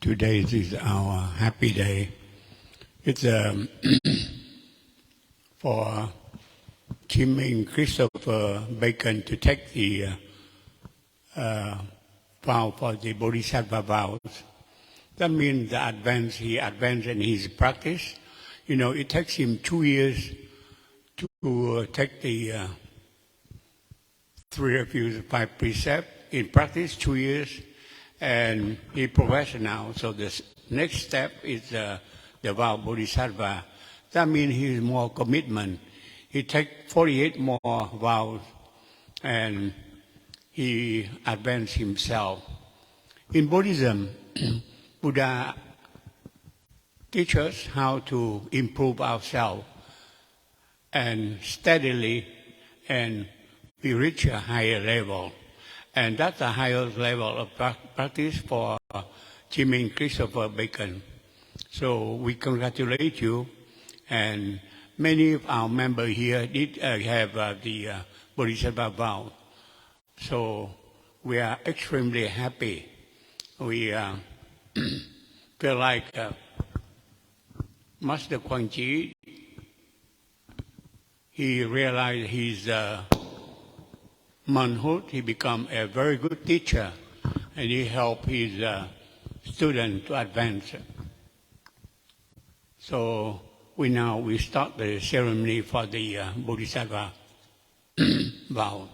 Today is our happy day. It's for Kim and Christopher Bacon to take the vow for the Bodhisattva vows. That means he advanced in his practice. You know, it takes him 2 years to take the 3 Refuse 5 Precepts. In practice, 2 years, and he progressed now. So the next step is the vow Bodhisattva. That means he has more commitment. He takes 48 more vows, and he advanced himself. In Buddhism, Buddha teaches us how to improve ourselves and steadily, and we reach a higher level. And that's the highest level of practice for Jim and Christopher Bacon. So we congratulate you, and many of our members here did have the Bodhisattva vow. So we are extremely happy. We feel like Master Kuan Ji, he realized his manhood, he became a very good teacher, and he helped his students to advance. So we start the ceremony for the Bodhisattva vow.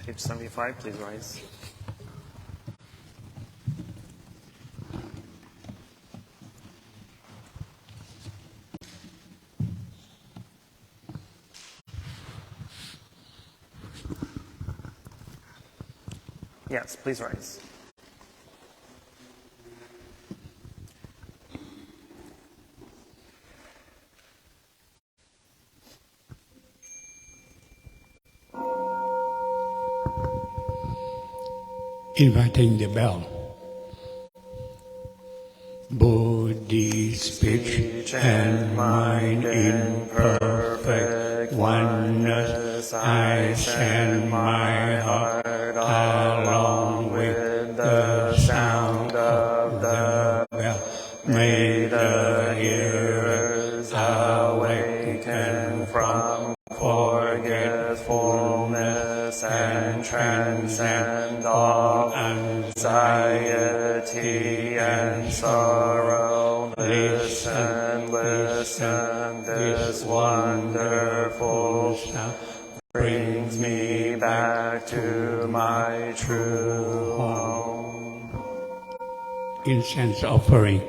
Page 75, please rise. Yes, please rise. Inviting the bell. Bodhi speech and mind in perfect oneness, I send my heart along with the sound of the bell. May the hearers awaken from forgetfulness and transcend all anxiety and sorrow. Listen, listen, this wonderful sound brings me back to my true home. Incense offering.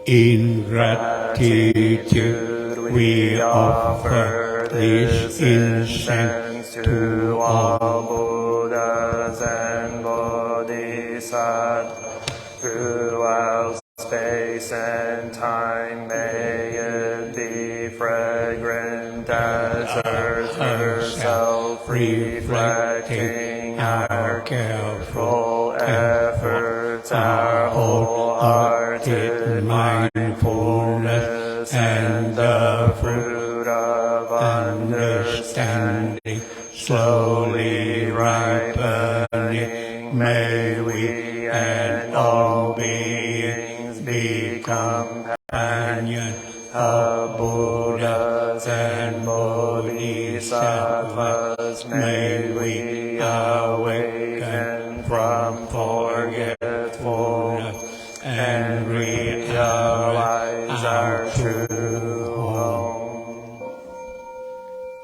In gratitude we offer this incense to all Buddhas and Bodhisattvas throughout space and time. May it be fragrant as earth herself, reflecting our careful efforts, our wholehearted mindfulness, and the fruit of understanding slowly ripening. May we and all beings be companions of Buddhas and Bodhisattvas. May we awaken from forgetfulness and realize our true home.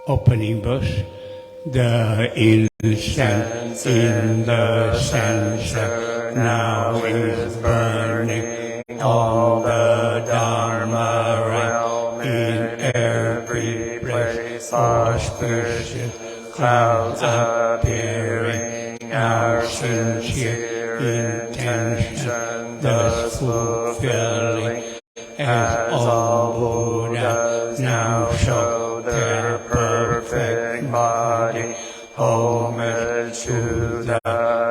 Opening verse. The incense in the censer now is burning. All the Dharma realm in every place, auspicious clouds appearing. Our sincere intention thus fulfilling, as all Buddhas now show their perfect body. Homage to the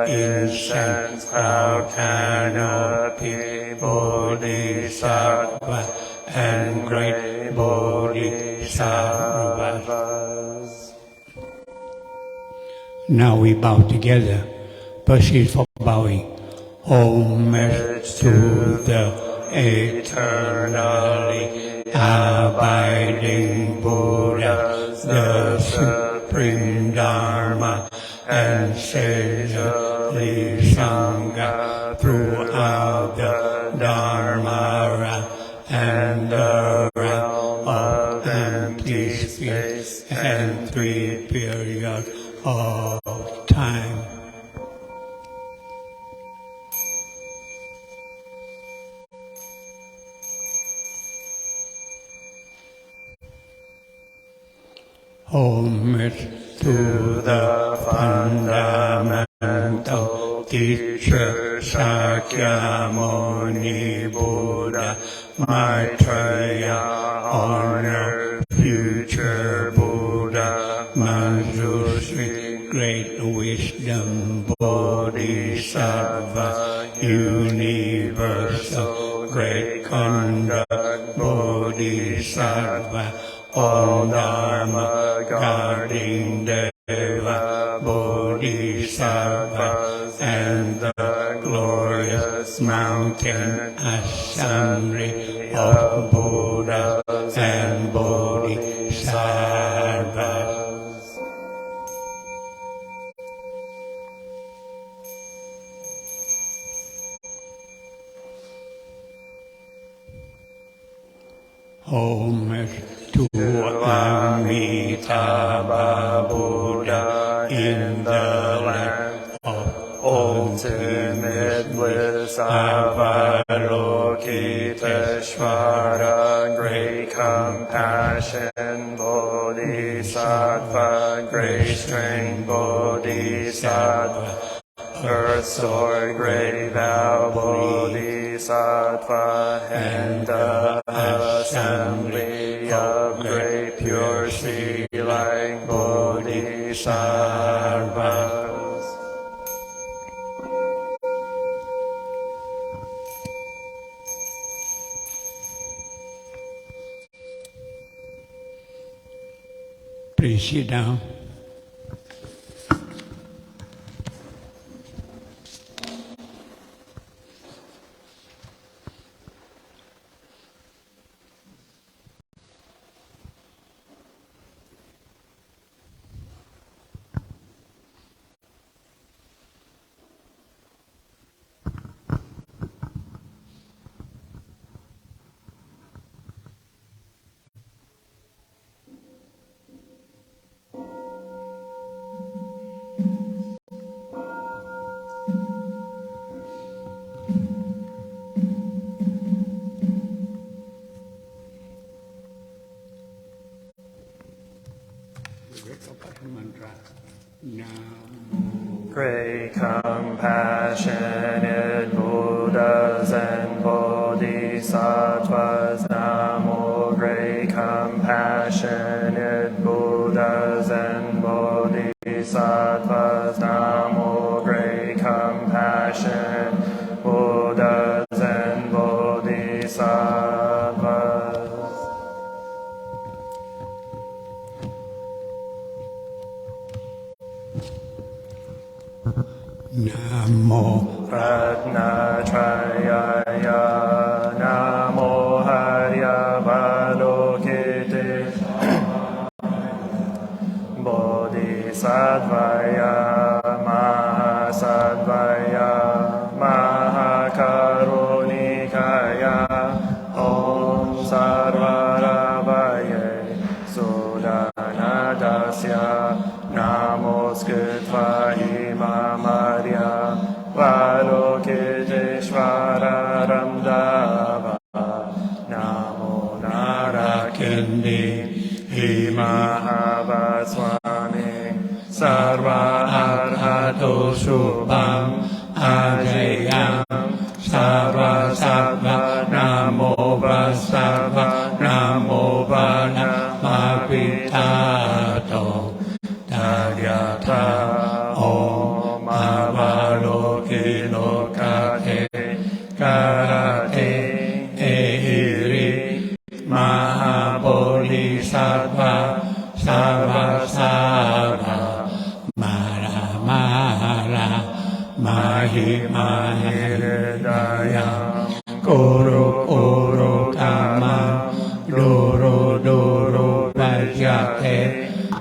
incense cloud canopy, Bodhisattva and great Bodhisattvas. Now we bow together. Proceed for bowing. Homage to the eternally abiding Buddha, the supreme Dharma, and sagely Sangha throughout the Dharma and the realm of empty space and 3 periods of time. Homage to the fundamental teacher Sakyamuni Buddha, Maitreya, honor future Buddha, Manjushri, great wisdom Bodhisattva, universal great conduct Bodhisattva, all Dharma guarding Deva Bodhisattvas, and the glorious mountain assembly of Buddhas and Bodhisattvas. Homage to Amitabha Buddha in the land of ultimate bliss, Avalokiteshvara, great compassion Bodhisattva, great strength Bodhisattva, Earth sword, great vow Bodhisattva, and the assembly of great pure sea-like Bodhisattvas. Please sit down. Great compassionate Buddhas and Bodhisattvas, Namo. Great compassionate Buddhas and Bodhisattvas, Namo. Great compassion Buddhas and Bodhisattvas. Namo Ratnatrayaya, Namo Haryavalokite, Bodhisattvaya, Mahasattvaya, Mahakarunikaya, Om Sarvaravaye, Sudanadasya, Namoskutva Imamarya, Valokiteshvara Ramdava, Namo Narakindi, Himahavaswami, Sarva Arhato Shubham, Ajayam, Sarva Sattva, Namo Vassava, Namo Vanamapitato, Tadyata, Om Avalokilokate, Karate, Ehiri, Mahabodhisattva, Sarva Sarva, Mara หิมาหิดายาโกโรโอโรกามาโดโรโดโรปัจจเท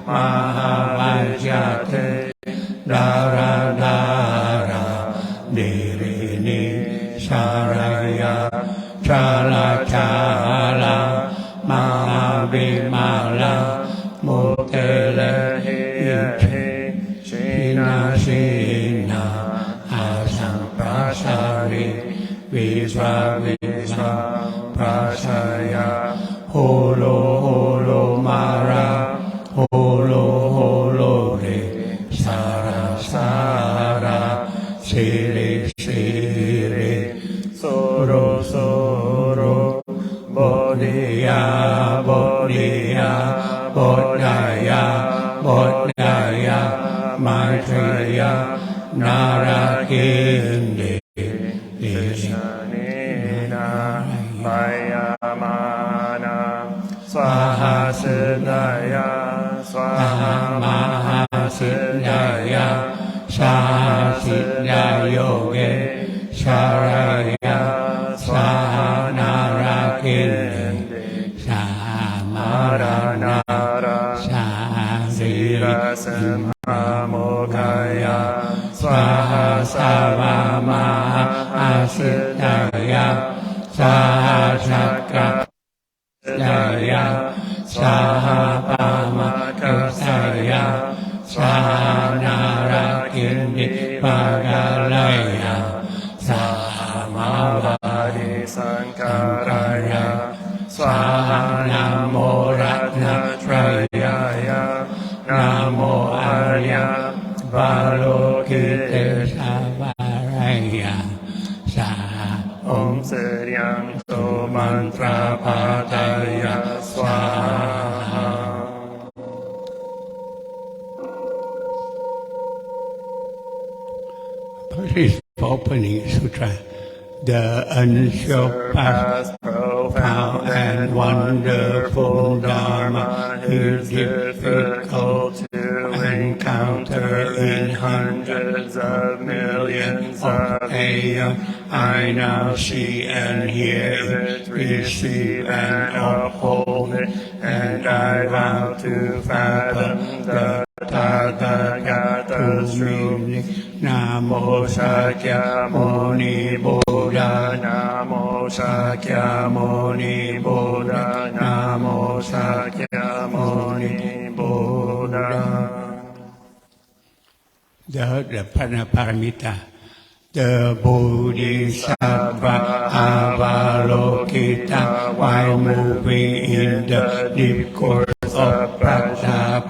มหาปัจจเทดาราดาราเดรินิชารายาชาลาชาลามหาวิมาลาโมเตเลหิเทชินาชินาอาสัมปราชาริวิสวาวิสวาปราชายาโหโลโหโลมาราโหโลโหโลเรสาราสาราสิริสิริโสโรโสโรโบธิยาโบธิยาโบดายาโบดายามาเทยานาราคินเดเดชานินาปายามานาสวาหาสิดายาสวาหามหาสิดายาสาสิดายโยเกชารายาสวาหานาราคินเดสามารานาราสาสิราสัมมาโมคายาสวาหาสาวามาอาสิดายาสาชักกะดายาสาปามะกัสสายาสานาราคินดิปะกาลายาสามาวาดิสังการายาสวานะโมรัตนตรัยายานะโมอาริยบาโลกิเตสาวารายาสาองค์เสรียังโตมันตราปาตายาสวาหาPlease opening sutra. The unsurpassed, profound, and wonderful Dharma is difficult to encounter in hundreds of millions of aeons. I now see and hear it, receive and uphold it, and I vow to fathom the Tathagata's truth. Namo Shakyamuni Buddha, Namo Shakyamuni Buddha, Namo Shakyamuni Buddha. The Paramita, the Bodhisattva Avalokita, while moving in the deep course of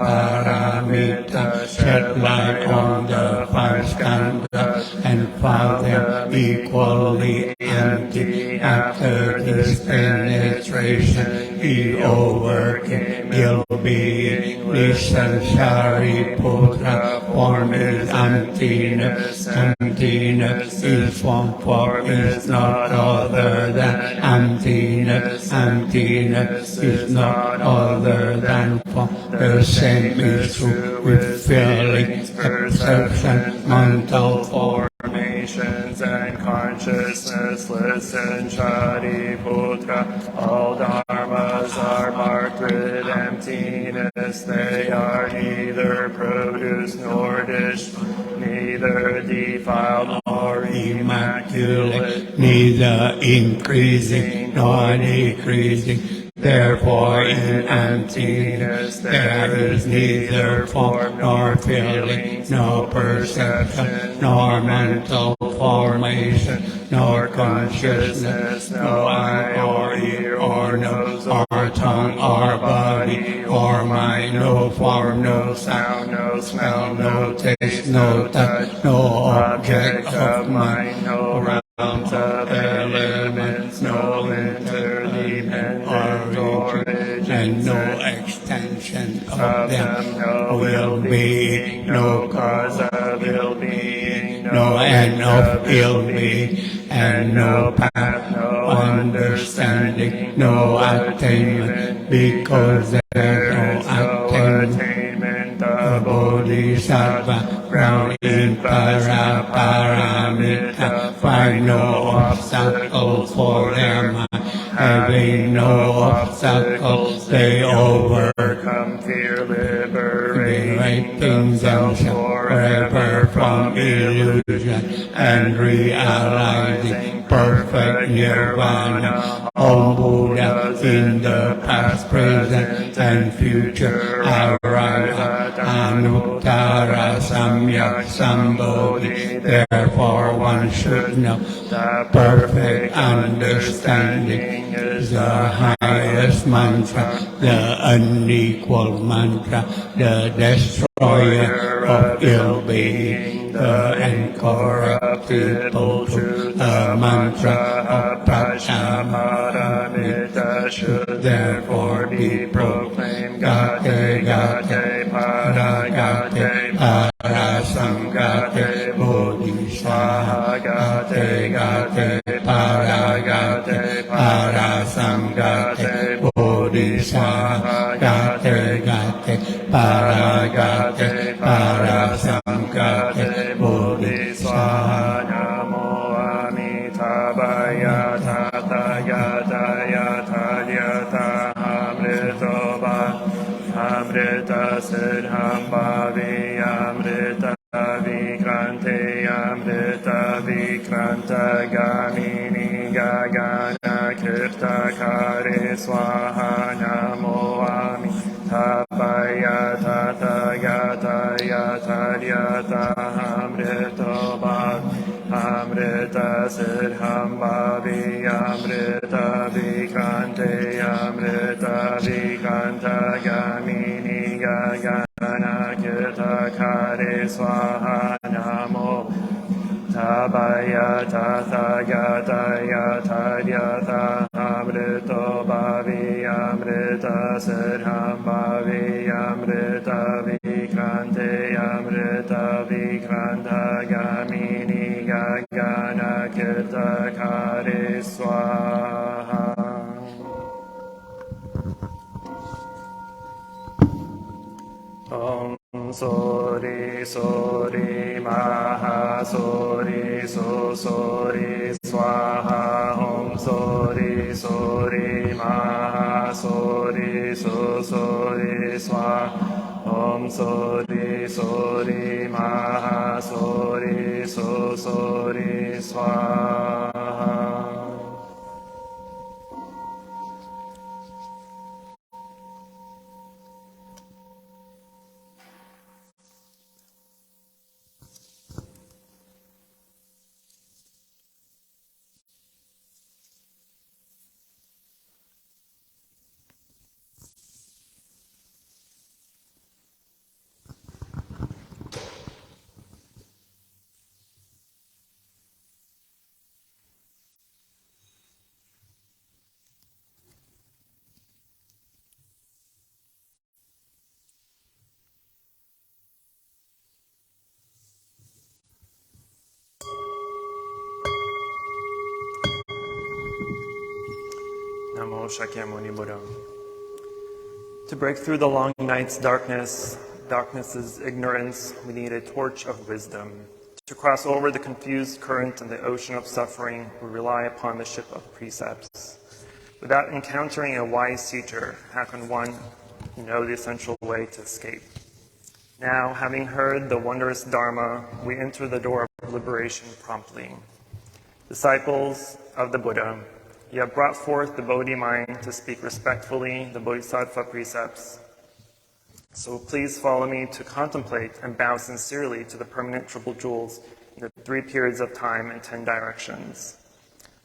Paramita, shed light on the five skandhas and found them equally empty. After this penetration, he overcame ill-being. Listen, Shariputra, form is emptiness. Emptiness is form is not other than emptiness. Emptiness is not other than form. The same is true with feelings, perceptions, mental formations, and consciousness. Listen, Shariputra, all dharmas are marked with emptiness. They are neither produced nor destroyed, neither defiled nor immaculate, neither increasing nor decreasing. Therefore, in emptiness there is neither form nor feeling, nor perception, nor mental formation, nor consciousness, no eye or ear or nose or tongue or body or mind, no form, no sound, no smell, no taste, no touch, no object of mind, no realms of elements, no interdependent origin, and no extension of them, no ill-being, no cause of ill-being, no end of ill-being, and no path, no understanding, no attainment, because there is no attainment. The Bodhisattva ground in Paramita, find no obstacle for them. Having no obstacles, they overcome fear, liberating themselves forever from illusion and realizing perfect nirvana. Om Buddha in the past, present, and future, Arahant, Anuttara, Samyak, Sambodhi. Therefore one should know the perfect understanding is the highest mantra, the unequal mantra, the destroyer of ill being, the incorruptible truth, the mantra of Prajnaparamita should therefore be proclaimed. Gate, gate, para, gate, para, samgate, bodhisattva, gate, gate, para, gate, para, samgate, bodhisattva, gate, gate, para, gate, para, samgate, bodhisattva. Namo Amitabhaya Tathagata Tathayata Amritoba Amrita Siddham Bhavi Amrita Vikrante Amrita Vikranta Gamini Gagana Kirta Kare Swaha Namo Amitabhaya Tathagata Tathayata Amritoba Amrita Siddham Bhavi Amrita Vikrante Amrita Vikranta Gamini Gagana Kirta Kare Swaha Namo Tabaya Tathagata Tathayata Amrito Bhavi Amrita Siddham Bhavi Amrita Vikrante Amrita Vikranta Gamini Gagana Kirta Kare Swaha. Om Sori Sori Maha Sori So Sori Swaha. Om Sori Sori Maha Sori So Sori Swaha. Om Sori Sori Maha Sori So Sori Swaha. Namo Shakyamuni Buddha. To break through the long night's darkness's ignorance, we need a torch of wisdom. To cross over the confused current in the ocean of suffering, we rely upon the ship of precepts. Without encountering a wise teacher, how can one know the essential way to escape? Now, having heard the wondrous Dharma, we enter the door of liberation promptly. Disciples of the Buddha, you have brought forth the Bodhi mind to speak respectfully the Bodhisattva precepts. So please follow me to contemplate and bow sincerely to the permanent triple jewels in the 3 periods of time and 10 directions.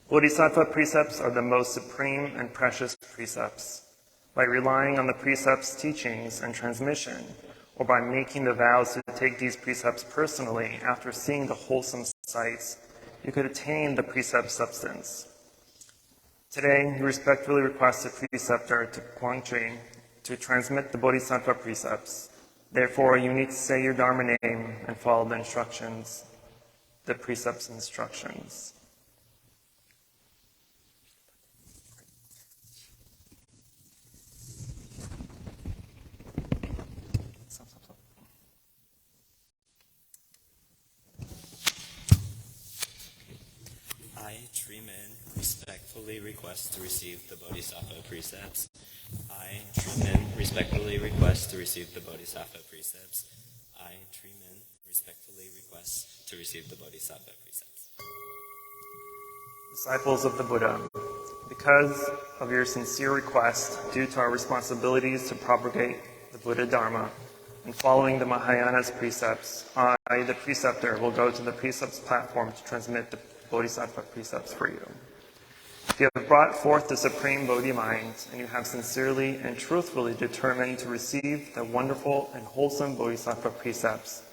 Bodhisattva precepts are the most supreme and precious precepts. By relying on the precepts' teachings and transmission, or by making the vows to take these precepts personally after seeing the wholesome sights, you could attain the precept substance. Today, we respectfully request the preceptor to Guangzhi to transmit the Bodhisattva precepts. Therefore, you need to say your Dharma name and follow the instructions, the precepts' instructions. Treeman, respectfully request to receive the Bodhisattva Precepts. I, Treeman, respectfully request to receive the Bodhisattva Precepts. I, Treeman, respectfully request to receive the Bodhisattva Precepts. Disciples of the Buddha, because of your sincere request, due to our responsibilities to propagate the Buddha Dharma, and following the Mahayana's precepts, I, the preceptor, will go to the precepts platform to transmit the Bodhisattva precepts for you. If you have brought forth the Supreme Bodhi mind, and you have sincerely and truthfully determined to receive the wonderful and wholesome Bodhisattva precepts,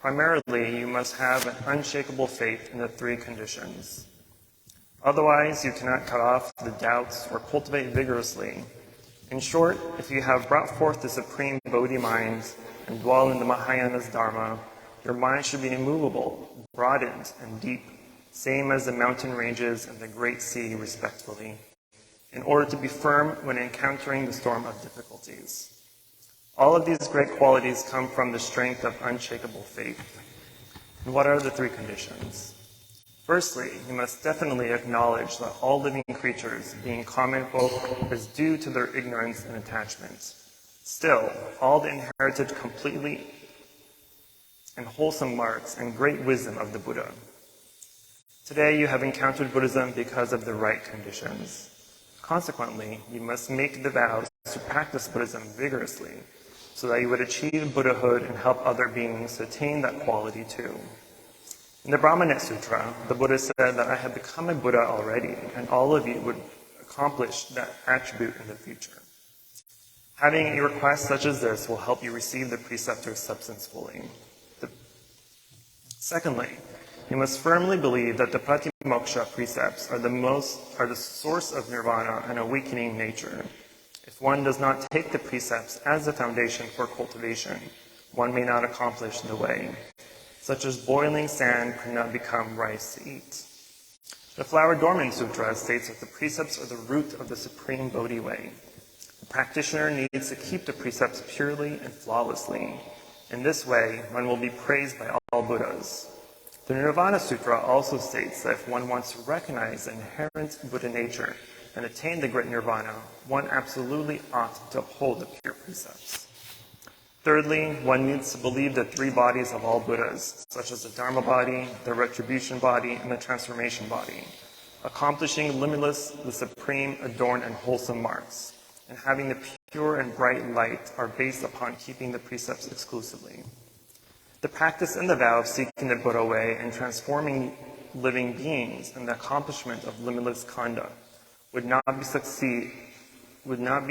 primarily you must have an unshakable faith in the three conditions. Otherwise, you cannot cut off the doubts or cultivate vigorously. In short, if you have brought forth the Supreme Bodhi mind and dwell in the Mahayana's Dharma, your mind should be immovable, broadened, and deep, same as the mountain ranges and the great sea, respectively, in order to be firm when encountering the storm of difficulties. All of these great qualities come from the strength of unshakable faith. And what are the three conditions? Firstly, you must definitely acknowledge that all living creatures, being common folk, is due to their ignorance and attachment. Still, all the inherited completely and wholesome marks and great wisdom of the Buddha. Today you have encountered Buddhism because of the right conditions. Consequently, you must make the vows to practice Buddhism vigorously, so that you would achieve Buddhahood and help other beings to attain that quality too. In the Brahmanet Sutra, the Buddha said that I have become a Buddha already, and all of you would accomplish that attribute in the future. Having a request such as this will help you receive the preceptor's substance fully. Secondly, you must firmly believe that the Pratimoksha precepts are the source of nirvana and awakening nature. If one does not take the precepts as a foundation for cultivation, one may not accomplish the way. Such as boiling sand could not become rice to eat. The Flower Dormant Sutra states that the precepts are the root of the Supreme Bodhi way. The practitioner needs to keep the precepts purely and flawlessly. In this way, one will be praised by all Buddhas. The Nirvana Sutra also states that if one wants to recognize the inherent Buddha nature and attain the great nirvana, one absolutely ought to uphold the pure precepts. Thirdly, one needs to believe the three bodies of all Buddhas, such as the Dharma body, the retribution body, and the transformation body, accomplishing limitless, the supreme, adorned, and wholesome marks, and having the pure and bright light are based upon keeping the precepts exclusively. The practice and the vow of seeking the Buddha way and transforming living beings and the accomplishment of limitless conduct would not be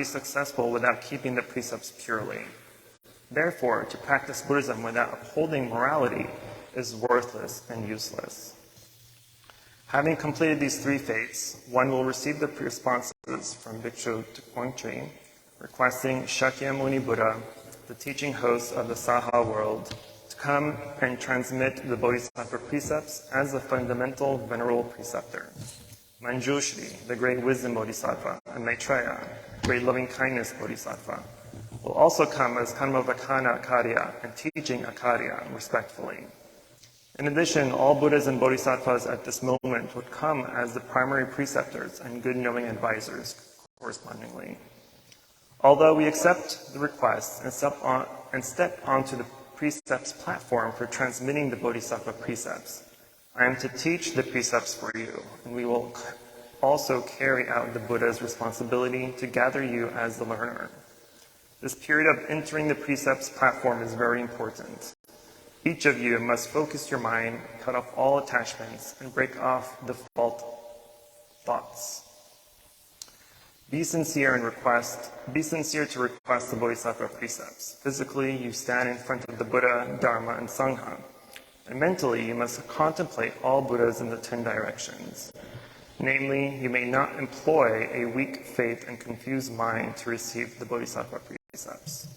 successful without keeping the precepts purely. Therefore, to practice Buddhism without upholding morality is worthless and useless. Having completed these three fates, one will receive the responses from Bhikshu Tukwangchi, requesting Shakyamuni Buddha, the teaching host of the Saha world, to come and transmit the Bodhisattva precepts as the fundamental venerable preceptor. Manjushri, the great wisdom Bodhisattva, and Maitreya, great loving kindness Bodhisattva, will also come as Karmavakana Akarya and teaching Akarya, respectfully. In addition, all Buddhas and Bodhisattvas at this moment would come as the primary preceptors and good knowing advisors correspondingly. Although we accept the request and step onto the precepts platform for transmitting the Bodhisattva precepts, I am to teach the precepts for you, and we will also carry out the Buddha's responsibility to gather you as the learner. This period of entering the precepts platform is very important. Each of you must focus your mind, cut off all attachments, and break off default thoughts. Be sincere to request the Bodhisattva precepts. Physically, you stand in front of the Buddha, Dharma, and Sangha. And mentally, you must contemplate all Buddhas in the 10 directions. Namely, you may not employ a weak faith and confused mind to receive the Bodhisattva precepts.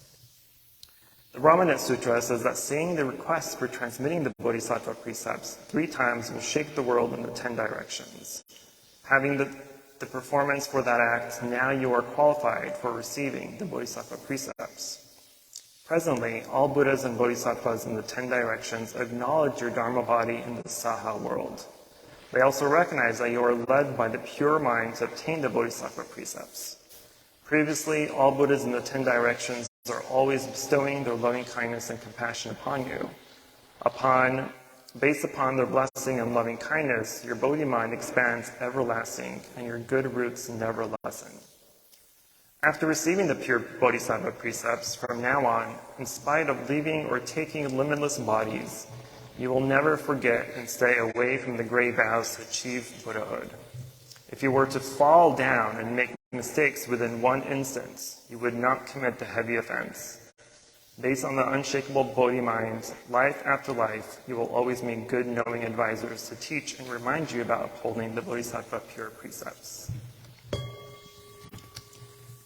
The Brahmanet Sutra says that saying the request for transmitting the Bodhisattva precepts 3 times will shake the world in the 10 directions. Having the performance for that act, now you are qualified for receiving the Bodhisattva precepts. Presently, all Buddhas and Bodhisattvas in the 10 directions acknowledge your Dharma body in the Saha world. They also recognize that you are led by the pure mind to obtain the Bodhisattva precepts. Previously, all Buddhas in the 10 directions are always bestowing their loving kindness and compassion upon you. Based upon their blessing and loving kindness, your Bodhi mind expands everlasting, and your good roots never lessen. After receiving the pure Bodhisattva precepts, from now on, in spite of leaving or taking limitless bodies, you will never forget and stay away from the great vows to achieve Buddhahood. If you were to fall down and make mistakes within one instance, you would not commit the heavy offense. Based on the unshakable Bodhi mind, life after life, you will always meet good knowing advisors to teach and remind you about upholding the Bodhisattva pure precepts.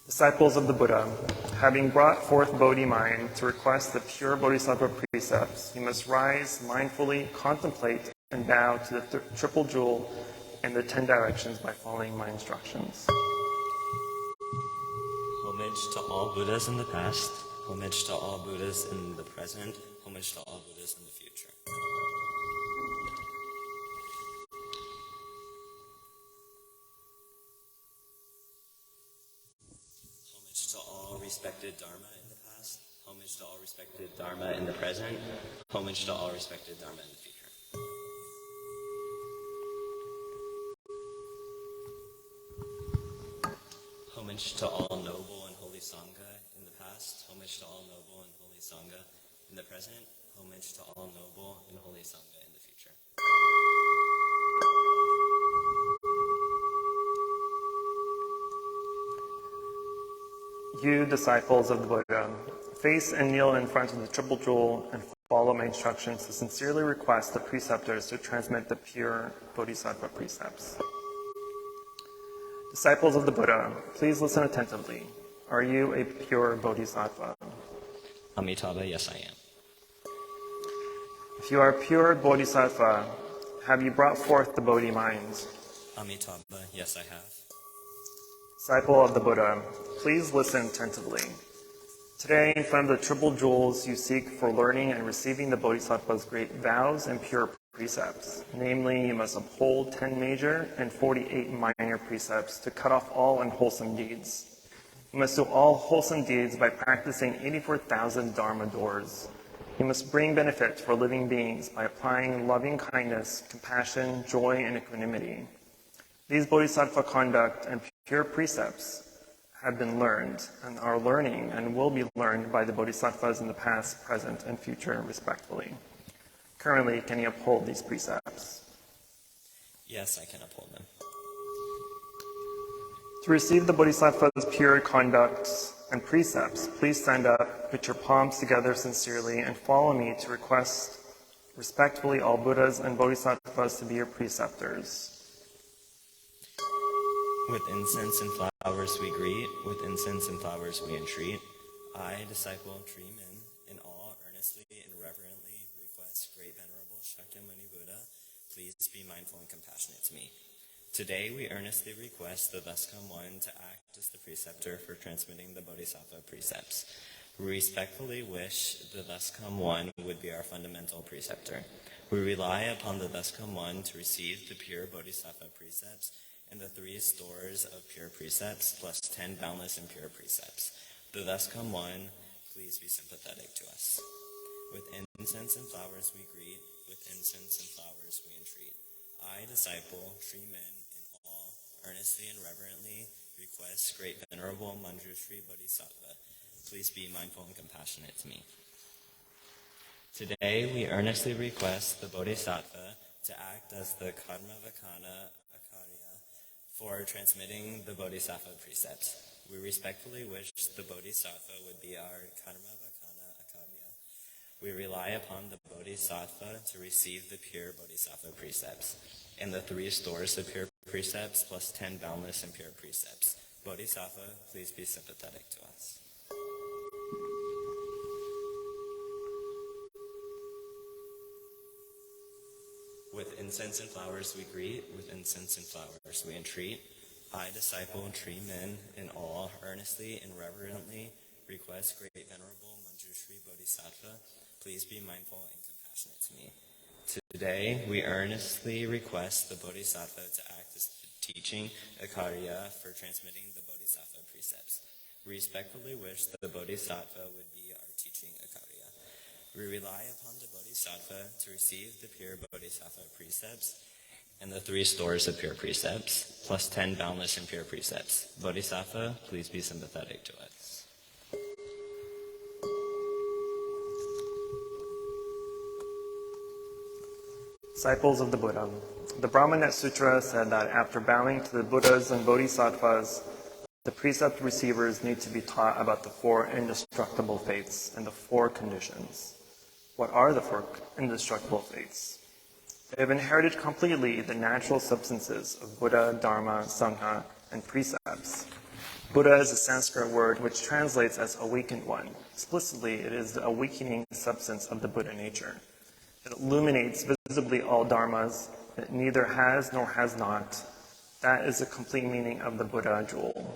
Disciples of the Buddha, having brought forth Bodhi mind to request the pure Bodhisattva precepts, you must rise mindfully, contemplate, and bow to the triple jewel and the 10 directions by following my instructions. Homage to all Buddhas in the past, homage to all Buddhas in the present, homage to all Buddhas in the future. Homage to all respected Dharma in the past, homage to all respected Dharma in the present, homage to all respected Dharma in the future. Homage to all noble and holy Sangha in the past, homage to all noble and holy Sangha in the present, homage to all noble and holy Sangha in the future. You, disciples of the Buddha, face and kneel in front of the triple jewel and follow my instructions to sincerely request the preceptors to transmit the pure Bodhisattva precepts. Disciples of the Buddha, please listen attentively. Are you a pure Bodhisattva? Amitabha, yes I am. If you are a pure Bodhisattva, have you brought forth the Bodhi mind? Amitabha, yes I have. Disciple of the Buddha, please listen attentively. Today, in front of the triple jewels, you seek for learning and receiving the Bodhisattva's great vows and pure precepts. Namely, you must uphold 10 major and 48 minor precepts to cut off all unwholesome deeds. You must do all wholesome deeds by practicing 84,000 Dharma doors. You must bring benefit for living beings by applying loving kindness, compassion, joy, and equanimity. These Bodhisattva conduct and pure precepts have been learned and are learning and will be learned by the Bodhisattvas in the past, present, and future, respectfully. Currently, can you uphold these precepts? Yes, I can uphold them. To receive the Bodhisattva's pure conducts and precepts, please stand up, put your palms together sincerely, and follow me to request respectfully all Buddhas and Bodhisattvas to be your preceptors. With incense and flowers we greet, with incense and flowers we entreat. I, disciple Treeman, in awe, earnestly and reverently request Great Venerable Shakyamuni Buddha, please be mindful and compassionate to me. Today we earnestly request the thus come one to act as the preceptor for transmitting the Bodhisattva precepts. We respectfully wish the thus come one would be our fundamental preceptor. We rely upon the thus come one to receive the pure Bodhisattva precepts and the 3 stores of pure precepts, plus 10 boundless and pure precepts. The thus come one, please be sympathetic to us. With incense and flowers we greet, with incense and flowers we entreat. I, disciple, Treeman, in awe, earnestly and reverently request Great Venerable Manjushri Bodhisattva, please be mindful and compassionate to me. Today we earnestly request the Bodhisattva to act as the Karmavakana for transmitting the Bodhisattva precepts. We respectfully wish the Bodhisattva would be our Karmavakana Akarya. We rely upon the Bodhisattva to receive the pure Bodhisattva precepts and the 3 stores of pure precepts plus 10 boundless and pure precepts. Bodhisattva, please be sympathetic to us. With incense and flowers we greet, with incense and flowers we entreat. I, disciple Treeman, in awe, earnestly and reverently request Great Venerable Manjushri Bodhisattva, please be mindful and compassionate to me. Today, we earnestly request the Bodhisattva to act as teaching Acharya for transmitting the Bodhisattva precepts. We respectfully wish that the Bodhisattva would be our teaching Acharya. We rely upon the Bodhisattva to receive the pure Bodhisattva precepts and the 3 stores of pure precepts, plus 10 boundless and pure precepts. Bodhisattva, please be sympathetic to us. Disciples of the Buddha. The Brahmanet Sutra said that after bowing to the Buddhas and Bodhisattvas, the precept receivers need to be taught about the 4 indestructible faiths and the 4 conditions. What are the 4 indestructible faiths? They have inherited completely the natural substances of Buddha, Dharma, Sangha, and precepts. Buddha is a Sanskrit word which translates as awakened one. Explicitly, it is the awakening substance of the Buddha nature. It illuminates visibly all dharmas. It neither has nor has not. That is the complete meaning of the Buddha jewel.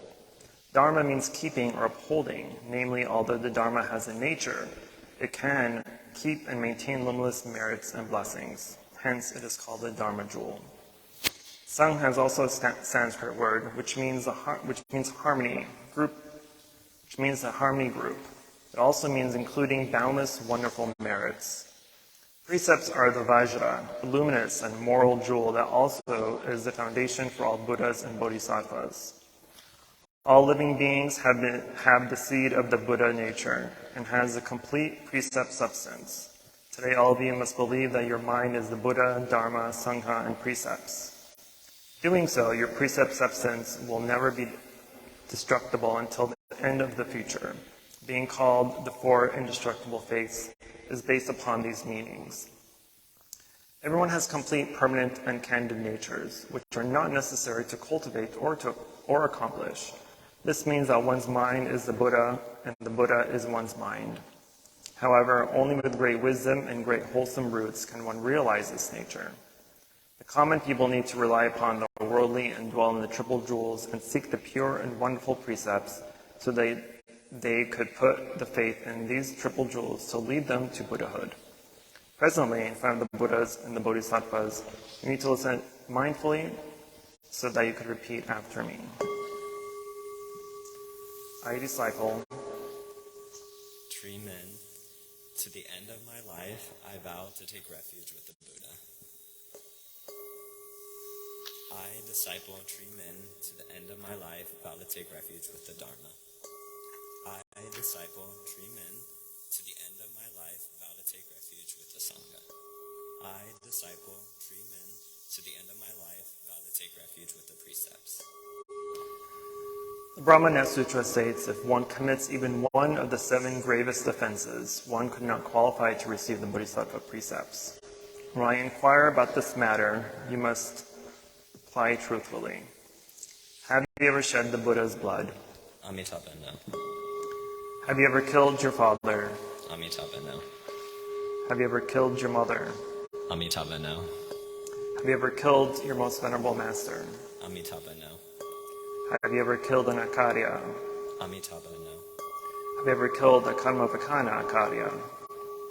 Dharma means keeping or upholding. Namely, although the Dharma has a nature, it can keep and maintain limitless merits and blessings. Hence, it is called the Dharma jewel. Sangha is also a Sanskrit word which means harmony group, which means a harmony group. It also means including boundless, wonderful merits. Precepts are the Vajra, the luminous and moral jewel that also is the foundation for all Buddhas and Bodhisattvas. All living beings have the seed of the Buddha nature and has a complete precept substance. Today, all of you must believe that your mind is the Buddha, Dharma, Sangha, and precepts. Doing so, your precept substance will never be destructible until the end of the future. Being called the 4 indestructible faiths is based upon these meanings. Everyone has complete, permanent, and candid natures, which are not necessary to cultivate or accomplish. This means that one's mind is the Buddha, and the Buddha is one's mind. However, only with great wisdom and great wholesome roots can one realize this nature. The common people need to rely upon the worldly and dwell in the triple jewels and seek the pure and wonderful precepts so they could put the faith in these triple jewels to lead them to Buddhahood. Presently, in front of the Buddhas and the Bodhisattvas, you need to listen mindfully so that you could repeat after me. I, disciple, Tree men, to the end of my life, I vow to take refuge with the Buddha. I, disciple, tree men, to the end of my life, vow to take refuge with the Dharma. I, disciple, tree men, to the end of my life, vow to take refuge with the Sangha. I, disciple, tree men, to the end of my life, vow to take refuge with the precepts. The Brahmanet Sutra states if one commits even one of the 7 gravest offenses, one could not qualify to receive the Bodhisattva precepts. When I inquire about this matter, you must reply truthfully. Have you ever shed the Buddha's blood? Amitabha, no. Have you ever killed your father? Amitabha, no. Have you ever killed your mother? Amitabha, no. Have you ever killed your most venerable master? Amitabha, no. Have you ever killed an Acharya? Amitabha, no. Have you ever killed a Karmapakana Acharya?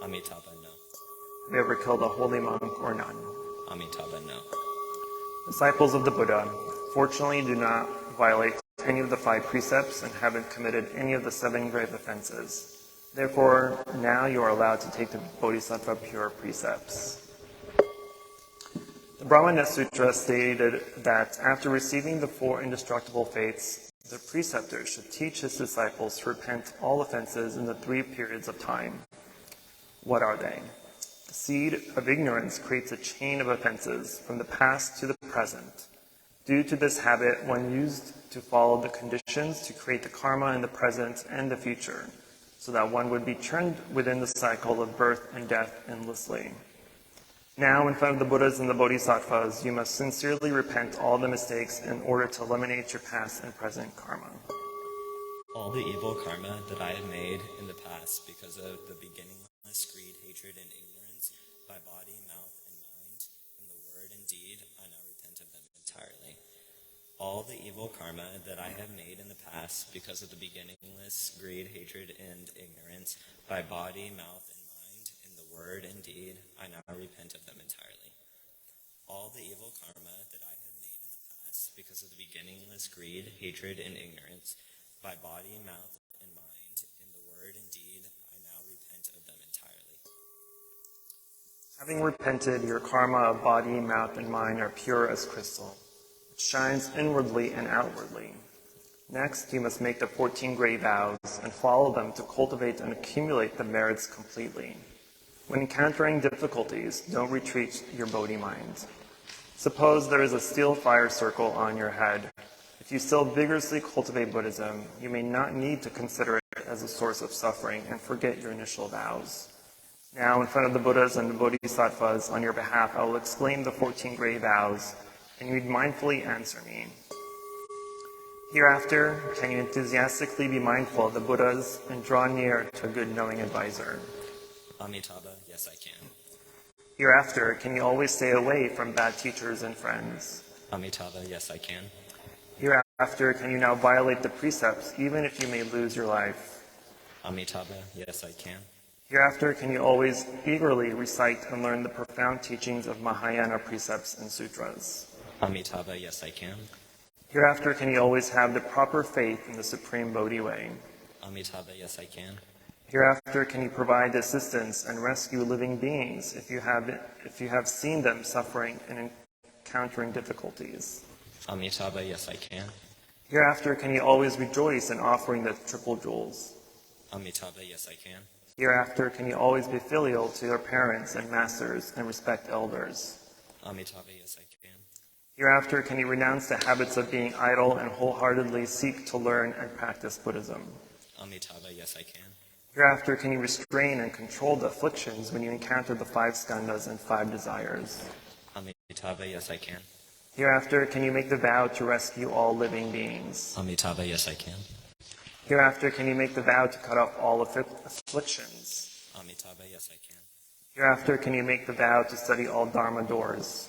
Amitabha, no. Have you ever killed a holy monk or nun? Amitabha, no. Disciples of the Buddha, fortunately do not violate any of the 5 precepts and haven't committed any of the 7 grave offenses. Therefore, now you are allowed to take the Bodhisattva pure precepts. The Brahmanet Sutra stated that after receiving the 4 indestructible faiths, the preceptor should teach his disciples to repent all offenses in the 3 periods of time. What are they? The seed of ignorance creates a chain of offenses from the past to the present. Due to this habit, one used to follow the conditions to create the karma in the present and the future, so that one would be churned within the cycle of birth and death endlessly. Now, in front of the Buddhas and the Bodhisattvas, you must sincerely repent all the mistakes in order to eliminate your past and present karma. All the evil karma that I have made in the past because of the beginningless greed, hatred, and ignorance by body, mouth, and mind, in the word and deed, I now repent of them entirely. All the evil karma that I have made in the past because of the beginningless greed, hatred, and ignorance by body, mouth, and mind, in the word and deed, I now repent of them entirely. All the evil karma that I have made in the past because of the beginningless greed, hatred, and ignorance, by body, mouth, and mind, in the word and deed, I now repent of them entirely. Having repented, your karma of body, mouth, and mind are pure as crystal. It shines inwardly and outwardly. Next, you must make the 14 great vows and follow them to cultivate and accumulate the merits completely. When encountering difficulties, don't retreat your Bodhi mind. Suppose there is a steel fire circle on your head. If you still vigorously cultivate Buddhism, you may not need to consider it as a source of suffering and forget your initial vows. Now, in front of the Buddhas and the Bodhisattvas, on your behalf, I will explain the 14 great vows, and you mindfully answer me. Hereafter, can you enthusiastically be mindful of the Buddhas and draw near to a good knowing advisor? Amitabha, yes I can. Hereafter, can you always stay away from bad teachers and friends? Amitabha, yes I can. Hereafter, can you now violate the precepts, even if you may lose your life? Amitabha, yes I can. Hereafter, can you always eagerly recite and learn the profound teachings of Mahayana precepts and sutras? Amitabha, yes I can. Hereafter, can you always have the proper faith in the Supreme Bodhi way? Amitabha, yes I can. Hereafter, can you provide assistance and rescue living beings if you have seen them suffering and encountering difficulties? Amitabha, yes I can. Hereafter, can you always rejoice in offering the triple jewels? Amitabha, yes I can. Hereafter, can you always be filial to your parents and masters and respect elders? Amitabha, yes I can. Hereafter, can you renounce the habits of being idle and wholeheartedly seek to learn and practice Buddhism? Amitabha, yes I can. Hereafter, can you restrain and control the afflictions when you encounter the 5 skandhas and 5 desires? Amitabha, yes I can. Hereafter, can you make the vow to rescue all living beings? Amitabha, yes I can. Hereafter, can you make the vow to cut off all afflictions? Amitabha, yes I can. Hereafter, can you make the vow to study all Dharma doors?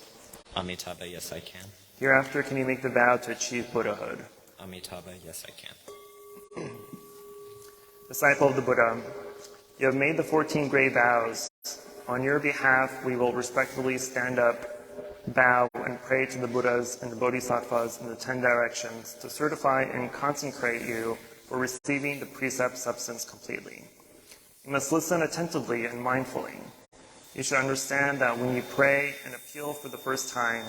Amitabha, yes I can. Hereafter, can you make the vow to achieve Buddhahood? Amitabha, yes I can. Disciple of the Buddha, you have made the 14 great vows. On your behalf, we will respectfully stand up, bow, and pray to the Buddhas and the Bodhisattvas in the 10 directions to certify and consecrate you for receiving the precept substance completely. You must listen attentively and mindfully. You should understand that when you pray and appeal for the first time,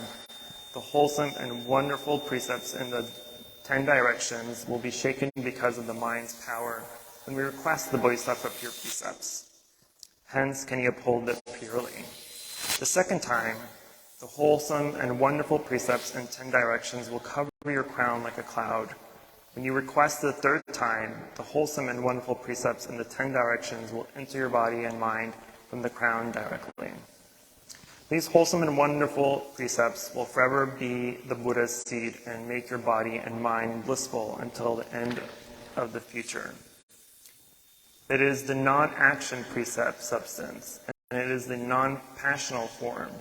the wholesome and wonderful precepts in the 10 directions will be shaken because of the mind's power when we request the Bodhisattva pure precepts. Hence, can you uphold it purely? The second time, the wholesome and wonderful precepts in 10 directions will cover your crown like a cloud. When you request the third time, the wholesome and wonderful precepts in the 10 directions will enter your body and mind from the crown directly. These wholesome and wonderful precepts will forever be the Buddha's seed and make your body and mind blissful until the end of the future. It is the non-action precept substance, and it is the non-passional form.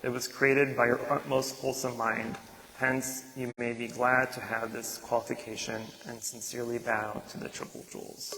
It was created by your utmost wholesome mind. Hence, you may be glad to have this qualification and sincerely bow to the triple jewels.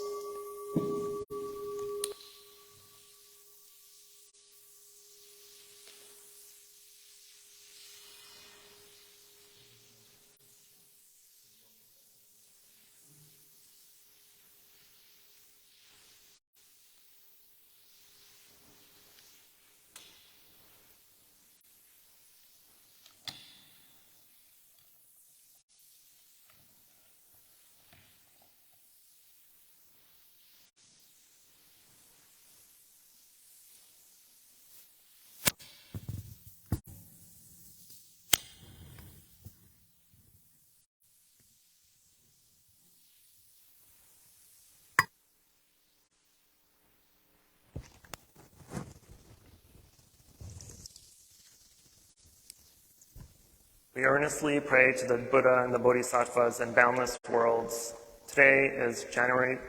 We earnestly pray to the Buddha and the Bodhisattvas and boundless worlds. Today is January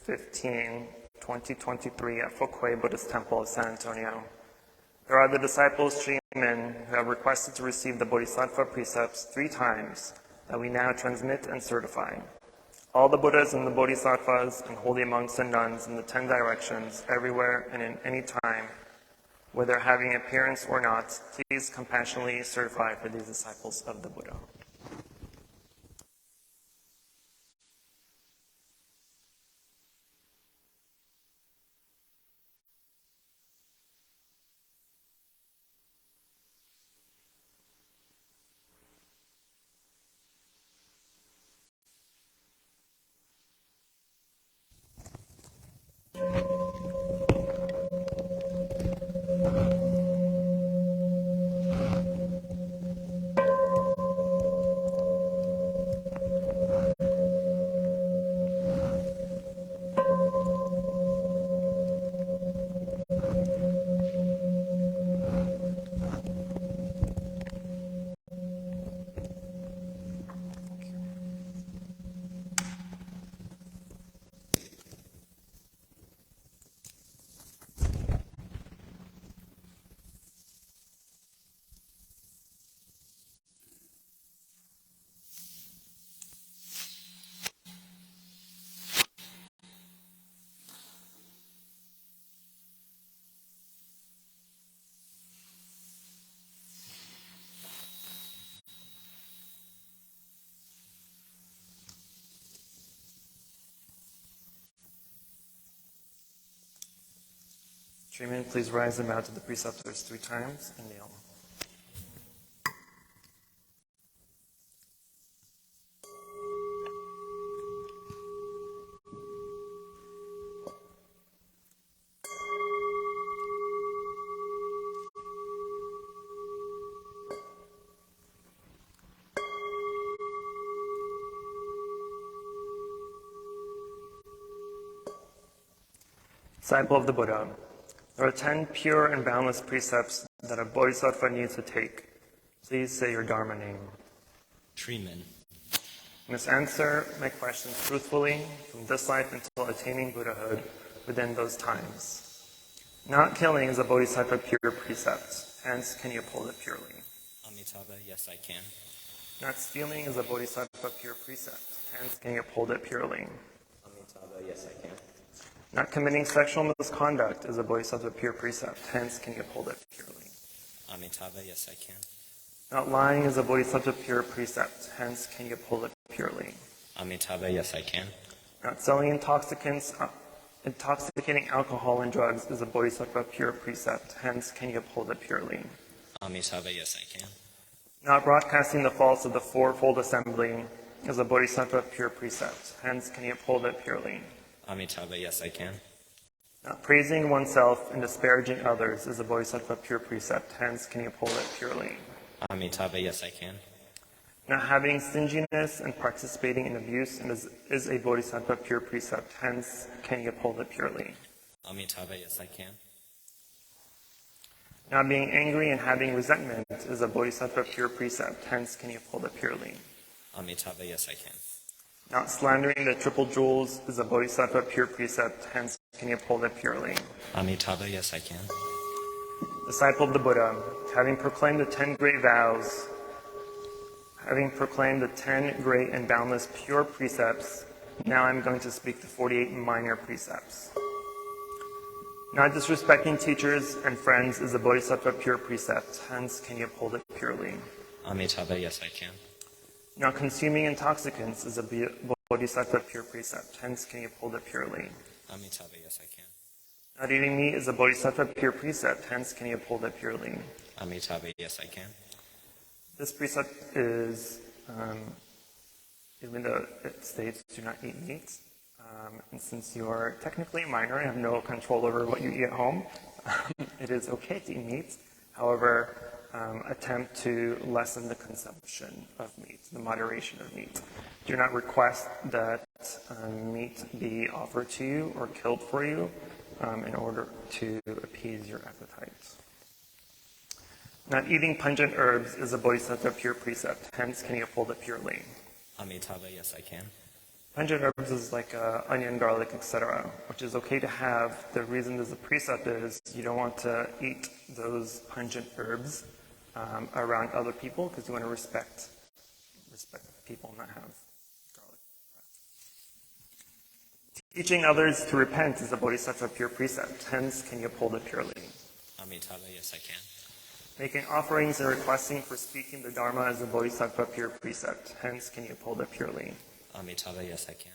15, 2023 at Fukui Buddhist Temple of San Antonio. There are the disciples, Shimen, who have requested to receive the Bodhisattva precepts 3 times that we now transmit and certify. All the Buddhas and the Bodhisattvas and holy monks and nuns in the 10 directions, everywhere and in any time, whether having appearance or not, please compassionately certify for these disciples of the Buddha. Treatment, please rise and bow to the preceptors 3 times and kneel. Disciple of the Buddha, there are 10 pure and boundless precepts that a bodhisattva needs to take. Please say your Dharma name. Treatment. You must answer my questions truthfully from this life until attaining Buddhahood within those times. Not killing is a bodhisattva pure precept, hence can you uphold it purely? Amitabha, yes I can. Not stealing is a bodhisattva pure precept, hence can you uphold it purely? Amitabha, yes I can. Not committing sexual misconduct is a bodhisattva pure precept, hence can you uphold it purely? Amitabha, yes I can. Not lying is a bodhisattva pure precept, hence can you uphold it purely? Amitabha, yes I can. Not selling intoxicating alcohol and drugs is a bodhisattva pure precept, hence can you uphold it purely? Amitabha, yes I can. Not broadcasting the faults of the Fourfold Assembly is a bodhisattva pure precept, hence can you uphold it purely? Amitabha, yes I can. Not praising oneself and disparaging others is a bodhisattva pure precept, hence can you uphold it purely? Amitabha, yes I can. Not having stinginess and participating in abuse is a bodhisattva pure precept, hence can you uphold it purely? Amitabha, yes I can. Not being angry and having resentment is a bodhisattva pure precept, hence can you uphold it purely? Amitabha, yes I can. Not slandering the triple jewels is a bodhisattva pure precept, hence can you uphold it purely? Amitabha, yes I can. Disciple of the Buddha, having proclaimed the 10 great vows, having proclaimed the 10 great and boundless pure precepts, now I'm going to speak the 48 minor precepts. Not disrespecting teachers and friends is a bodhisattva pure precept, hence can you uphold it purely? Amitabha, yes I can. Not consuming intoxicants is a bodhisattva pure precept, hence can you uphold it purely? Amitabha, yes I can. Not eating meat is a bodhisattva pure precept, hence can you uphold it purely? Amitabha, yes I can. This precept is, even though it states do not eat meat, and since you are technically a minor and have no control over what you eat at home, it is okay to eat meat. However, attempt to lessen the consumption of meat, the moderation of meat. Do not request that meat be offered to you or killed for you in order to appease your appetite. Not eating pungent herbs is a bodhisattva pure precept, hence can you uphold it purely? Amitabha, yes I can. Pungent herbs is like onion, garlic, etc., which is okay to have. The reason there's a precept is you don't want to eat those pungent herbs around other people because you want to respect people and not have garlic. Teaching others to repent is a bodhisattva pure precept, hence can you uphold it purely? Amitabha, yes I can. Making offerings and requesting for speaking the Dharma is a Bodhisattva pure precept. Hence, can you uphold it purely? Amitabha, yes I can.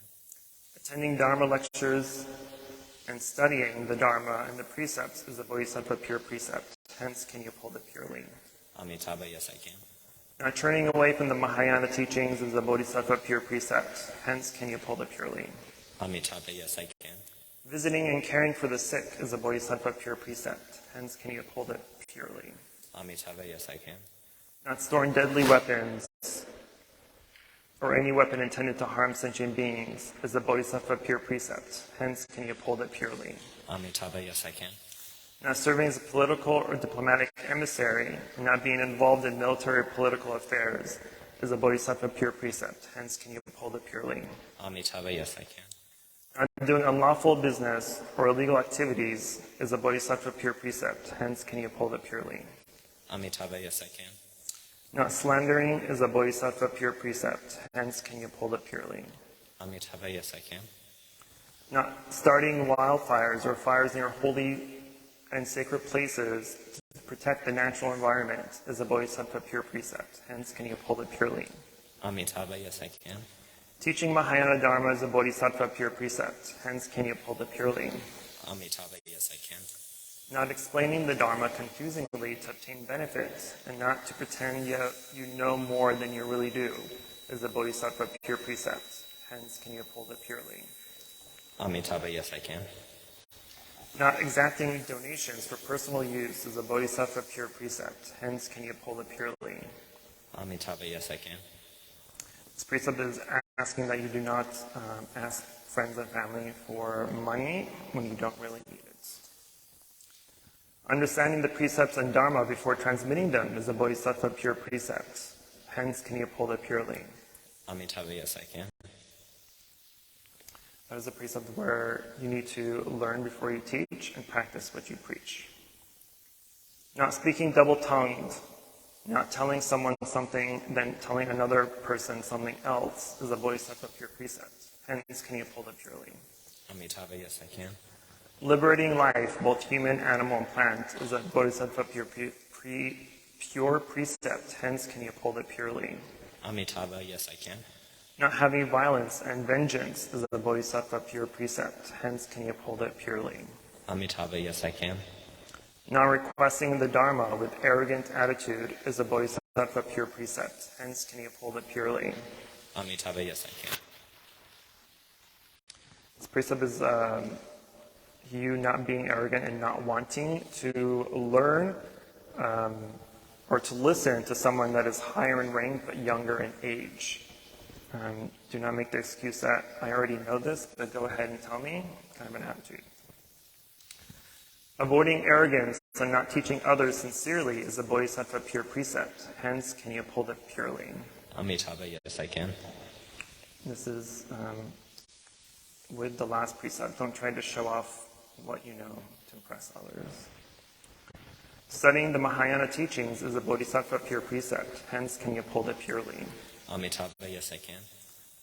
Attending Dharma lectures and studying the Dharma and the precepts is a Bodhisattva pure precept. Hence, can you uphold it purely? Amitabha, yes I can. Not turning away from the Mahayana teachings is a Bodhisattva pure precept. Hence, can you uphold it purely? Amitabha, yes I can. Visiting and caring for the sick is a Bodhisattva pure precept. Hence, can you uphold it purely? Amitabha, yes I can. Not storing deadly weapons or any weapon intended to harm sentient beings is a Bodhisattva pure precept. Hence, can you uphold it purely? Amitabha, yes I can. Not serving as a political or diplomatic emissary and not being involved in military or political affairs is a Bodhisattva pure precept. Hence, can you uphold it purely? Amitabha, yes I can. Not doing unlawful business or illegal activities is a Bodhisattva pure precept. Hence, can you uphold it purely? Amitabha, yes I can. Not slandering is a Bodhisattva pure precept. Hence, can you uphold it purely? Amitabha, yes I can. Not starting wildfires or fires near holy and sacred places to protect the natural environment is a Bodhisattva pure precept. Hence, can you uphold it purely? Amitabha, yes I can. Teaching Mahayana Dharma is a Bodhisattva pure precept. Hence, can you uphold it purely? Amitabha, yes I can. Not explaining the Dharma confusingly to obtain benefits and not to pretend you know more than you really do is a Bodhisattva pure precept. Hence, can you uphold it purely? Amitabha, yes I can. Not exacting donations for personal use is a Bodhisattva pure precept. Hence, can you uphold it purely? Amitabha, yes I can. This precept is asking that you do not ask friends and family for money when you don't really need it. Understanding the precepts and Dharma before transmitting them is a Bodhisattva pure precept. Hence, can you uphold it purely? Amitabha, yes I can. That is a precept where you need to learn before you teach and practice what you preach. Not speaking double-tongued, not telling someone something, then telling another person something else is a Bodhisattva pure precept. Hence, can you uphold it purely? Amitabha, yes I can. Liberating life, both human, animal, and plant, is a Bodhisattva pure precept. Hence, can you uphold it purely? Amitabha, yes I can. Not having violence and vengeance is a Bodhisattva pure precept. Hence, can you uphold it purely? Amitabha, yes I can. Not requesting the Dharma with arrogant attitude is a Bodhisattva pure precept. Hence, can you uphold it purely? Amitabha, yes I can. This precept is you not being arrogant and not wanting to learn or to listen to someone that is higher in rank but younger in age. Do not make the excuse that I already know this, but go ahead and tell me, kind of an attitude. Avoiding arrogance and not teaching others sincerely is a Bodhisattva pure precept. Hence, can you uphold it purely? Amitabha, yes I can. This is with the last precept. Don't try to show off what you know to impress others. Studying the Mahayana teachings is a Bodhisattva pure precept. Hence, can you uphold it purely? Amitabha, yes I can.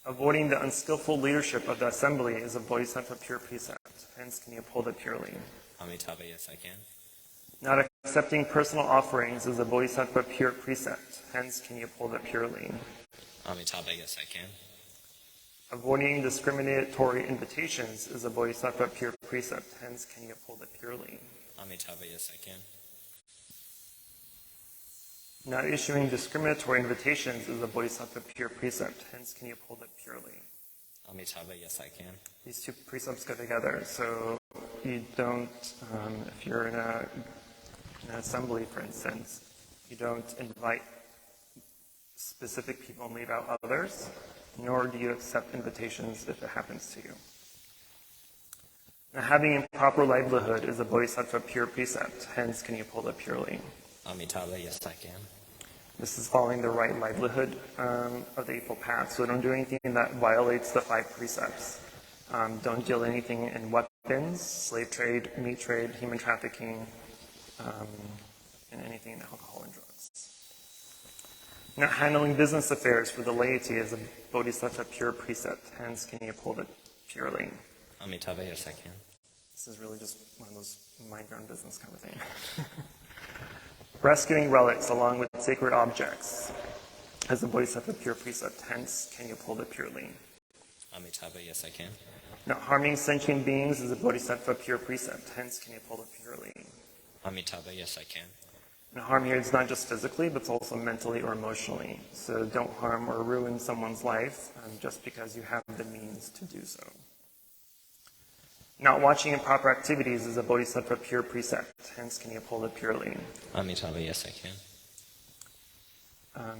Avoiding the unskillful leadership of the assembly is a Bodhisattva pure precept. Hence, can you uphold it purely? Amitabha, yes I can. Not accepting personal offerings is a Bodhisattva pure precept. Hence, can you uphold it purely? Amitabha, yes I can. Avoiding discriminatory invitations is a Bodhisattva pure precept. Hence, can you uphold it purely? Amitabha, yes I can. Not issuing discriminatory invitations is a Bodhisattva pure precept. Hence, can you uphold it purely? Amitabha, yes I can. These two precepts go together. So you don't, if you're in an assembly, for instance, you don't invite specific people and leave out others, nor do you accept invitations if it happens to you. Now, having improper livelihood is a Bodhisattva pure precept. Hence, can you uphold it purely? Amitabha, yes I can. This is following the right livelihood of the Eightfold Path. So don't do anything that violates the 5 precepts. Don't deal anything in weapons, slave trade, meat trade, human trafficking, and anything in alcohol and drugs. Not handling business affairs for the laity is a Bodhisattva pure precept. Hence, can you uphold it purely? Amitabha, yes I can. This is really just one of those mind your own business kind of thing. Rescuing relics along with sacred objects as a Bodhisattva pure precept, hence can you uphold it purely. Amitabha, yes I can. Not harming sentient beings is a Bodhisattva pure precept, hence can you uphold it purely. Amitabha, yes I can. And harm here is not just physically, but it's also mentally or emotionally. So don't harm or ruin someone's life just because you have the means to do so. Not watching improper activities is a Bodhisattva pure precept, hence can you uphold it purely. Amitabha, yes I can.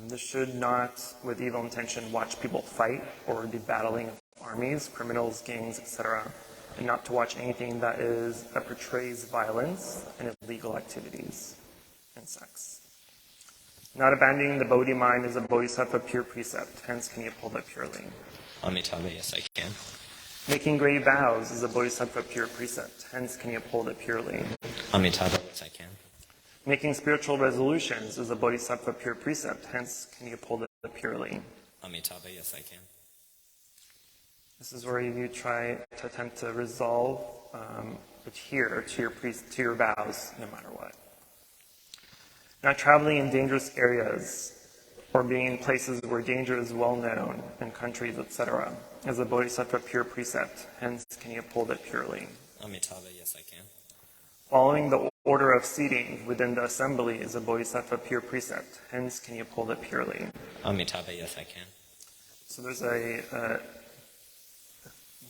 This should not, with evil intention, watch people fight or be battling armies, criminals, gangs, etc., and not to watch anything that portrays violence and illegal activities and sex. Not abandoning the Bodhi mind is a Bodhisattva pure precept, hence can you uphold it purely. Amitabha, yes I can. Making great vows is a Bodhisattva pure precept, hence can you uphold it purely. Amitabha, yes I can. Making spiritual resolutions is a Bodhisattva pure precept, hence can you uphold it purely. Amitabha, yes I can. This is where you try to attempt to resolve, adhere to your vows, no matter what. Not traveling in dangerous areas or being in places where danger is well known, in countries, etc., as a Bodhisattva pure precept, hence can you uphold it purely. Amitabha, yes I can. Following the order of seating within the assembly is a Bodhisattva pure precept, hence can you uphold it purely. Amitabha, yes I can. So there's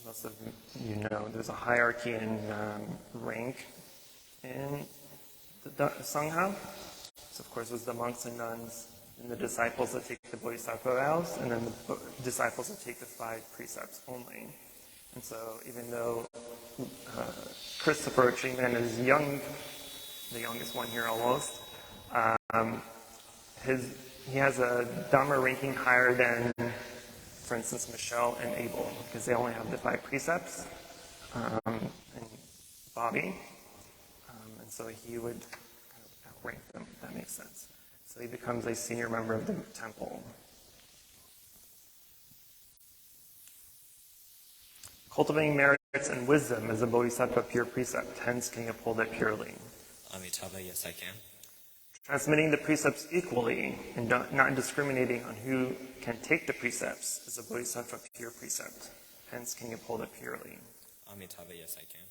most of you know, there's a hierarchy in rank in the Sangha. So of course there's the monks and nuns, and the disciples that take the Bodhisattva vows, and then the disciples that take the 5 precepts only. And so even though Christopher Treatment is young, the youngest one here almost, he has a Dhamma ranking higher than, for instance, Michelle and Abel, because they only have the 5 precepts, and Bobby, and so he would kind of outrank them, if that makes sense. So he becomes a senior member of the temple. Cultivating merits and wisdom is a Bodhisattva pure precept, hence can you uphold it purely. Amitabha, yes I can. Transmitting the precepts equally and not discriminating on who can take the precepts is a Bodhisattva pure precept, hence can you uphold it purely. Amitabha, yes I can.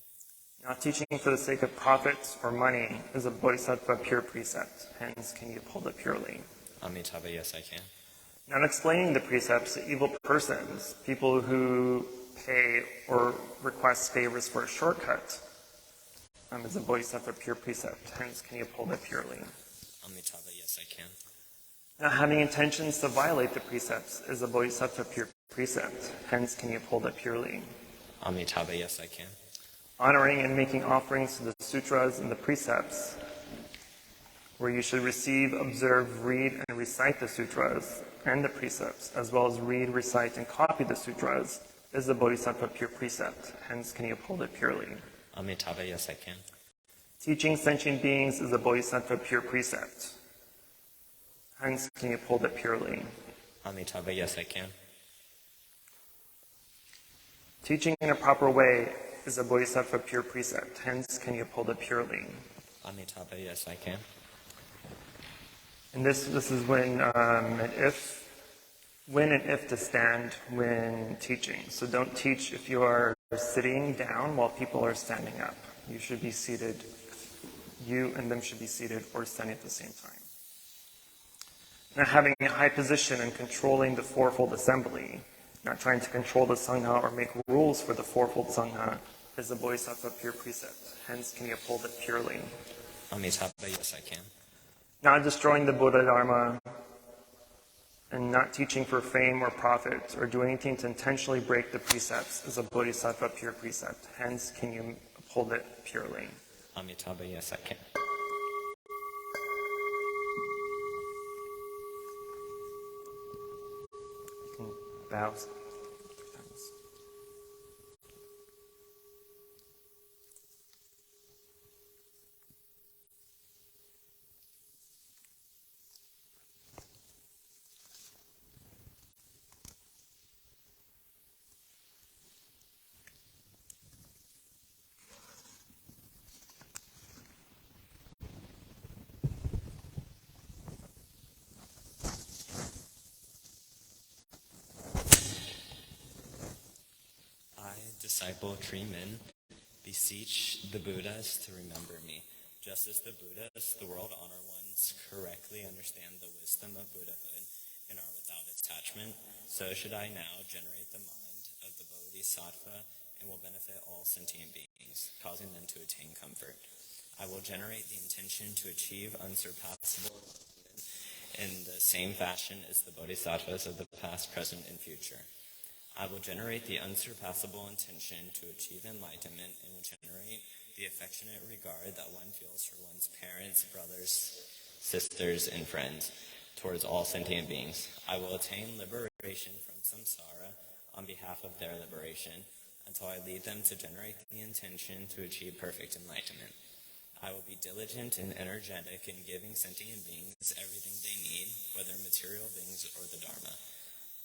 Not teaching for the sake of profit or money is a Bodhisattva pure precept, hence can you uphold it purely. Amitabha, yes I can. Not explaining the precepts to evil persons, people who pay or request favors for a shortcut, is a Bodhisattva pure precept, hence can you uphold it purely. Amitabha, yes I can. Not having intentions to violate the precepts is a Bodhisattva pure precept, hence can you uphold it purely. Amitabha, yes I can. Honoring and making offerings to the sutras and the precepts, where you should receive, observe, read, and recite the sutras and the precepts, as well as read, recite, and copy the sutras, is the Bodhisattva pure precept, hence can you uphold it purely. Amitabha, yes I can. Teaching sentient beings is a Bodhisattva pure precept, hence can you uphold it purely. Amitabha, yes I can. Teaching in a proper way is a Bodhisattva pure precept, hence can you uphold it purely. Amitabha, yes I can. And this is when and if to stand when teaching. So don't teach if you are sitting down while people are standing up. You should be seated. You and them should be seated or standing at the same time. Not having a high position and controlling the fourfold assembly, not trying to control the Sangha or make rules for the fourfold Sangha, is a Bodhisattva pure precept. Hence can you uphold it purely. Amitabha, yes I can. Not destroying the Buddha Dharma and not teaching for fame or profit or do anything to intentionally break the precepts is a Bodhisattva pure precept. Hence can you uphold it purely. Amitabha, yes I can. Bow. disciple Treeman, beseech the Buddhas to remember me. Just as the Buddhas, the world honor ones, correctly understand the wisdom of Buddhahood and are without attachment, so should I now generate the mind of the Bodhisattva and will benefit all sentient beings, causing them to attain comfort. I will generate the intention to achieve unsurpassable in the same fashion as the Bodhisattvas of the past, present, and future. I will generate the unsurpassable intention to achieve enlightenment and will generate the affectionate regard that one feels for one's parents, brothers, sisters, and friends towards all sentient beings. I will attain liberation from samsara on behalf of their liberation until I lead them to generate the intention to achieve perfect enlightenment. I will be diligent and energetic in giving sentient beings everything they need, whether material things or the Dharma.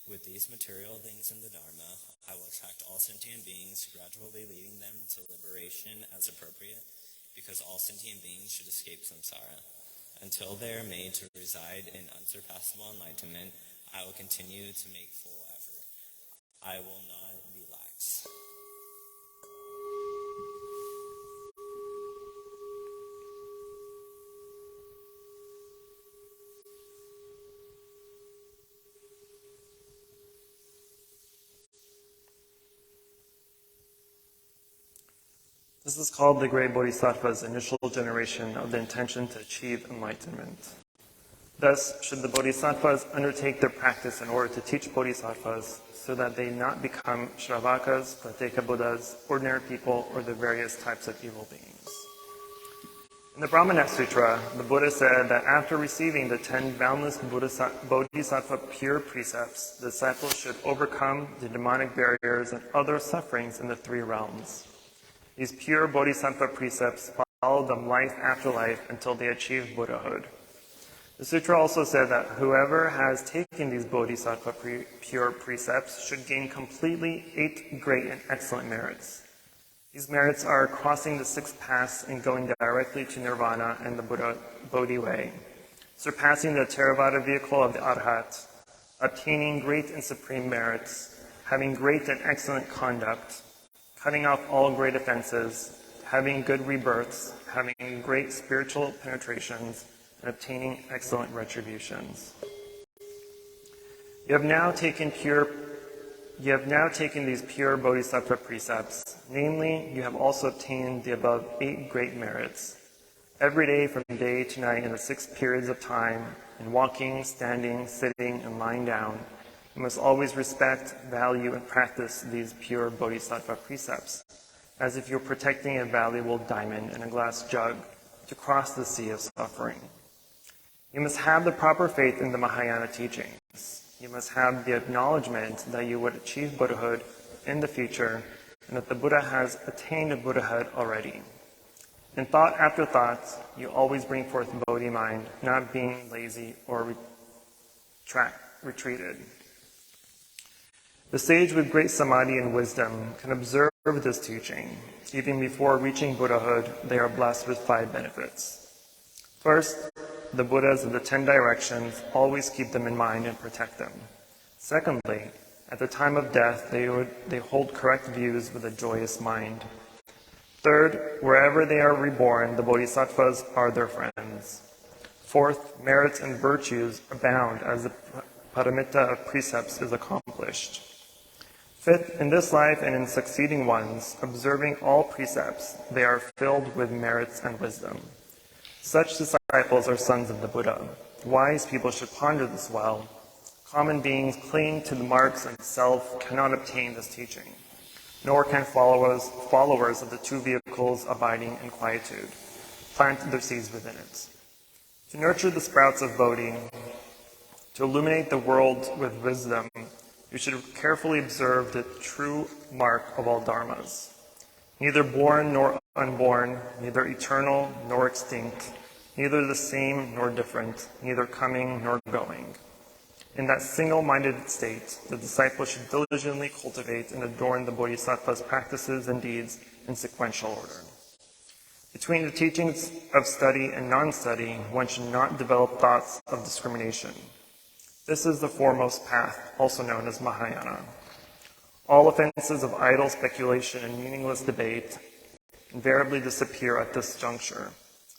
With these material things and the Dharma, I will attract all sentient beings, gradually leading them to liberation as appropriate, because all sentient beings should escape samsara. Until they are made to reside in unsurpassable enlightenment, I will continue to make full effort. I will not be lax. This is called the Great Bodhisattva's initial generation of the intention to achieve enlightenment. Thus, should the Bodhisattvas undertake their practice in order to teach Bodhisattvas so that they not become Shravakas, Prateka Buddhas, ordinary people, or the various types of evil beings. In the Brahmana Sutra, the Buddha said that after receiving the 10 boundless Bodhisattva pure precepts, the disciples should overcome the demonic barriers and other sufferings in the 3 realms. These pure Bodhisattva precepts followed them life after life until they achieved Buddhahood. The sutra also said that whoever has taken these Bodhisattva pure precepts should gain completely 8 great and excellent merits. These merits are crossing the 6 paths and going directly to Nirvana and the Buddha Bodhi way, surpassing the Theravada vehicle of the Arhat, obtaining great and supreme merits, having great and excellent conduct, cutting off all great offenses, having good rebirths, having great spiritual penetrations, and obtaining excellent retributions. You have now taken these pure Bodhisattva precepts. Namely, you have also obtained the above 8 great merits. Every day from day to night in the 6 periods of time, in walking, standing, sitting, and lying down, you must always respect, value, and practice these pure Bodhisattva precepts, as if you're protecting a valuable diamond in a glass jug to cross the sea of suffering. You must have the proper faith in the Mahayana teachings. You must have the acknowledgement that you would achieve Buddhahood in the future, and that the Buddha has attained Buddhahood already. In thought after thought, you always bring forth Bodhi mind, not being lazy or retreated. The sage with great samadhi and wisdom can observe this teaching. Even before reaching Buddhahood, they are blessed with 5 benefits. First, the Buddhas of the 10 directions always keep them in mind and protect them. Secondly, at the time of death, they hold correct views with a joyous mind. Third, wherever they are reborn, the Bodhisattvas are their friends. Fourth, merits and virtues abound as the paramita of precepts is accomplished. Fifth, in this life and in succeeding ones, observing all precepts, they are filled with merits and wisdom. Such disciples are sons of the Buddha. Wise people should ponder this well. Common beings clinging to the marks of self cannot obtain this teaching, nor can followers of the 2 vehicles abiding in quietude plant their seeds within it. To nurture the sprouts of Bodhi, to illuminate the world with wisdom, you should carefully observe the true mark of all dharmas. Neither born nor unborn, neither eternal nor extinct, neither the same nor different, neither coming nor going. In that single-minded state, the disciple should diligently cultivate and adorn the Bodhisattva's practices and deeds in sequential order. Between the teachings of study and non-study, one should not develop thoughts of discrimination. This is the foremost path, also known as Mahayana. All offenses of idle speculation and meaningless debate invariably disappear at this juncture.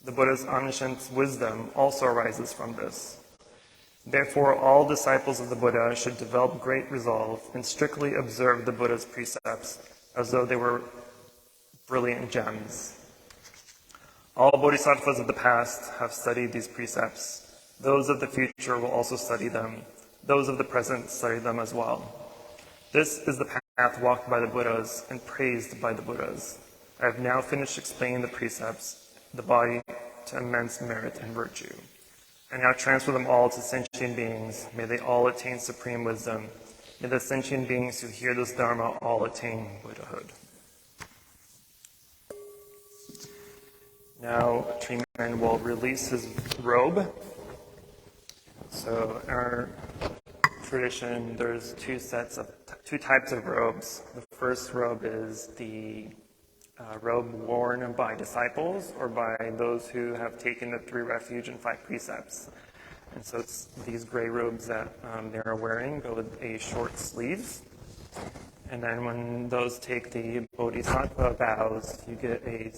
The Buddha's omniscient wisdom also arises from this. Therefore, all disciples of the Buddha should develop great resolve and strictly observe the Buddha's precepts as though they were brilliant gems. All bodhisattvas of the past have studied these precepts. Those of the future will also study them. Those of the present study them as well. This is the path walked by the Buddhas and praised by the Buddhas. I have now finished explaining the precepts, the body to immense merit and virtue. I now transfer them all to sentient beings. May they all attain supreme wisdom. May the sentient beings who hear this Dharma all attain Buddhahood. Now, tree man will release his robe. So, in our tradition, there's two types of robes. The first robe is the robe worn by disciples or by those who have taken the 3 refuge and 5 precepts. And so it's these gray robes that they're wearing go with a short sleeve. And then when those take the Bodhisattva vows, you get a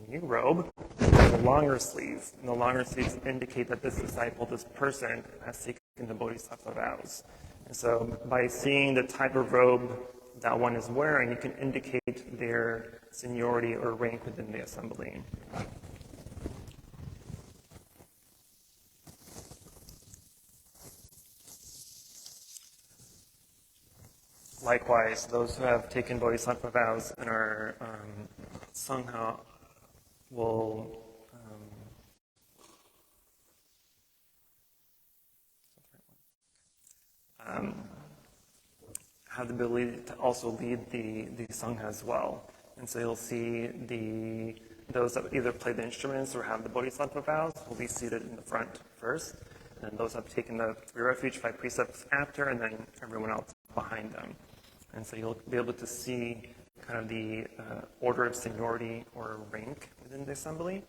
new robe with a longer sleeve. And the longer sleeves indicate that this disciple, this person, has taken the Bodhisattva vows. And so by seeing the type of robe that one is wearing, you can indicate their seniority or rank within the assembly. Likewise, those who have taken Bodhisattva vows and are Sangha will have the ability to also lead the Sangha as well. And so you'll see those that either play the instruments or have the Bodhisattva vows will be seated in the front first, and those have taken the 3 refuge, 5 precepts after, and then everyone else behind them. And so you'll be able to see kind of the order of seniority or rank within the assembly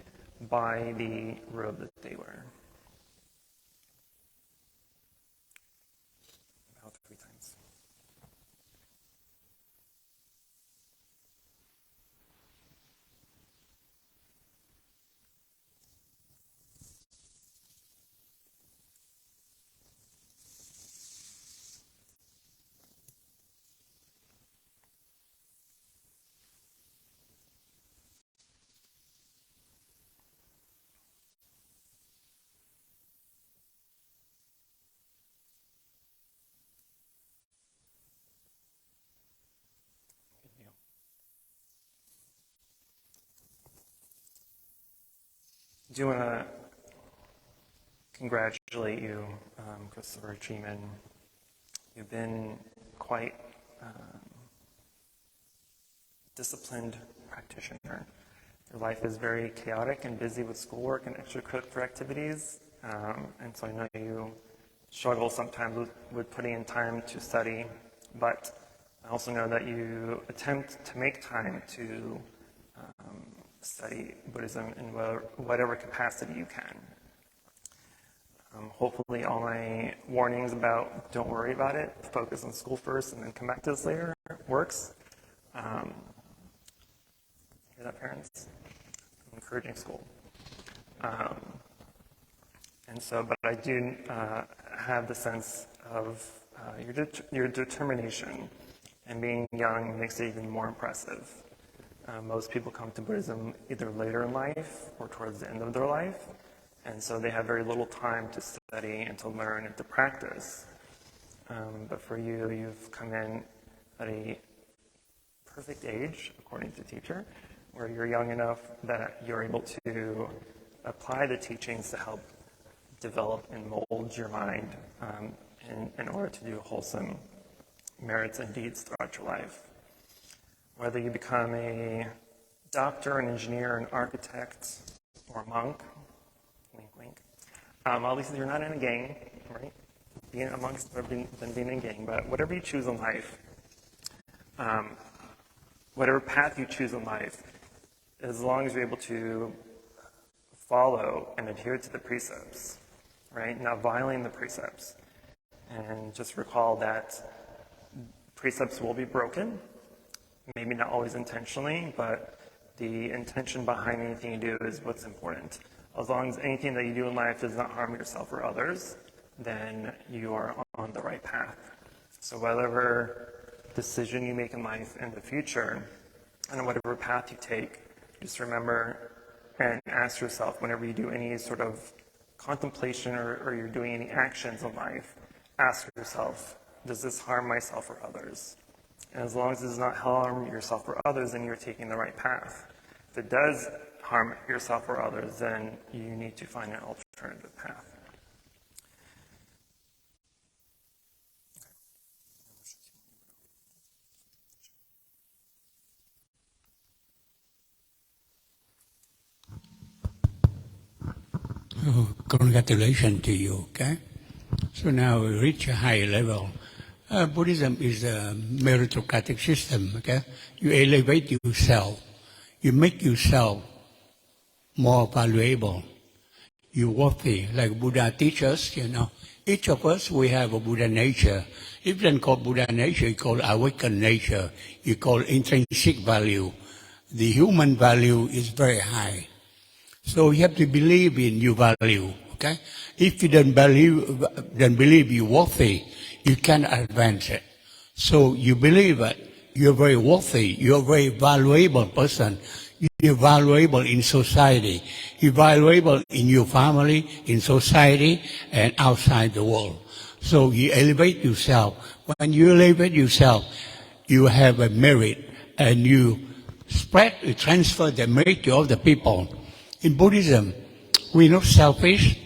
by the robe that they wear. About 3 times. I do want to congratulate you, Christopher Treeman. You've been quite disciplined practitioner. Your life is very chaotic and busy with schoolwork and extracurricular activities, and so I know you struggle sometimes with putting in time to study, but I also know that you attempt to make time to study Buddhism in whatever capacity you can. Hopefully all my warnings about don't worry about it, focus on school first and then come back to this later works. Hear that, parents? I'm encouraging school. And so, but I do have the sense of your determination, and being young makes it even more impressive. Most people come to Buddhism either later in life or towards the end of their life, and so they have very little time to study and to learn and to practice. But for you, you've come in at a perfect age, according to teacher, where you're young enough that you're able to apply the teachings to help develop and mold your mind in order to do wholesome merits and deeds throughout your life. Whether you become a doctor, an engineer, an architect, or a monk, wink, wink, at least you're not in a gang, right? Being amongst than being in a gang, but whatever you choose in life, whatever path you choose in life, as long as you're able to follow and adhere to the precepts, right? Not violating the precepts. And just recall that precepts will be broken, maybe not always intentionally, but the intention behind anything you do is what's important. As long as anything that you do in life does not harm yourself or others, then you are on the right path. So whatever decision you make in life in the future, and whatever path you take, just remember and ask yourself whenever you do any sort of contemplation or you're doing any actions in life, ask yourself, does this harm myself or others? And as long as it does not harm yourself or others, then you're taking the right path. If it does harm yourself or others, then you need to find an alternative path. Oh, congratulations to you, okay? So now we reach a higher level. Buddhism is a meritocratic system, okay? You elevate yourself. You make yourself more valuable. You're worthy. Like Buddha teaches, each of us, we have a Buddha nature. If you don't call Buddha nature, you call awakened nature. You call intrinsic value. The human value is very high. So you have to believe in your value, okay? If you don't believe you're worthy, you can't advance it. So you believe that you're very worthy, you're a very valuable person, you're valuable in society, you're valuable in your family, in society, and outside the world. So you elevate yourself. When you elevate yourself, you have a merit, and you transfer the merit to other people. In Buddhism, we're not selfish.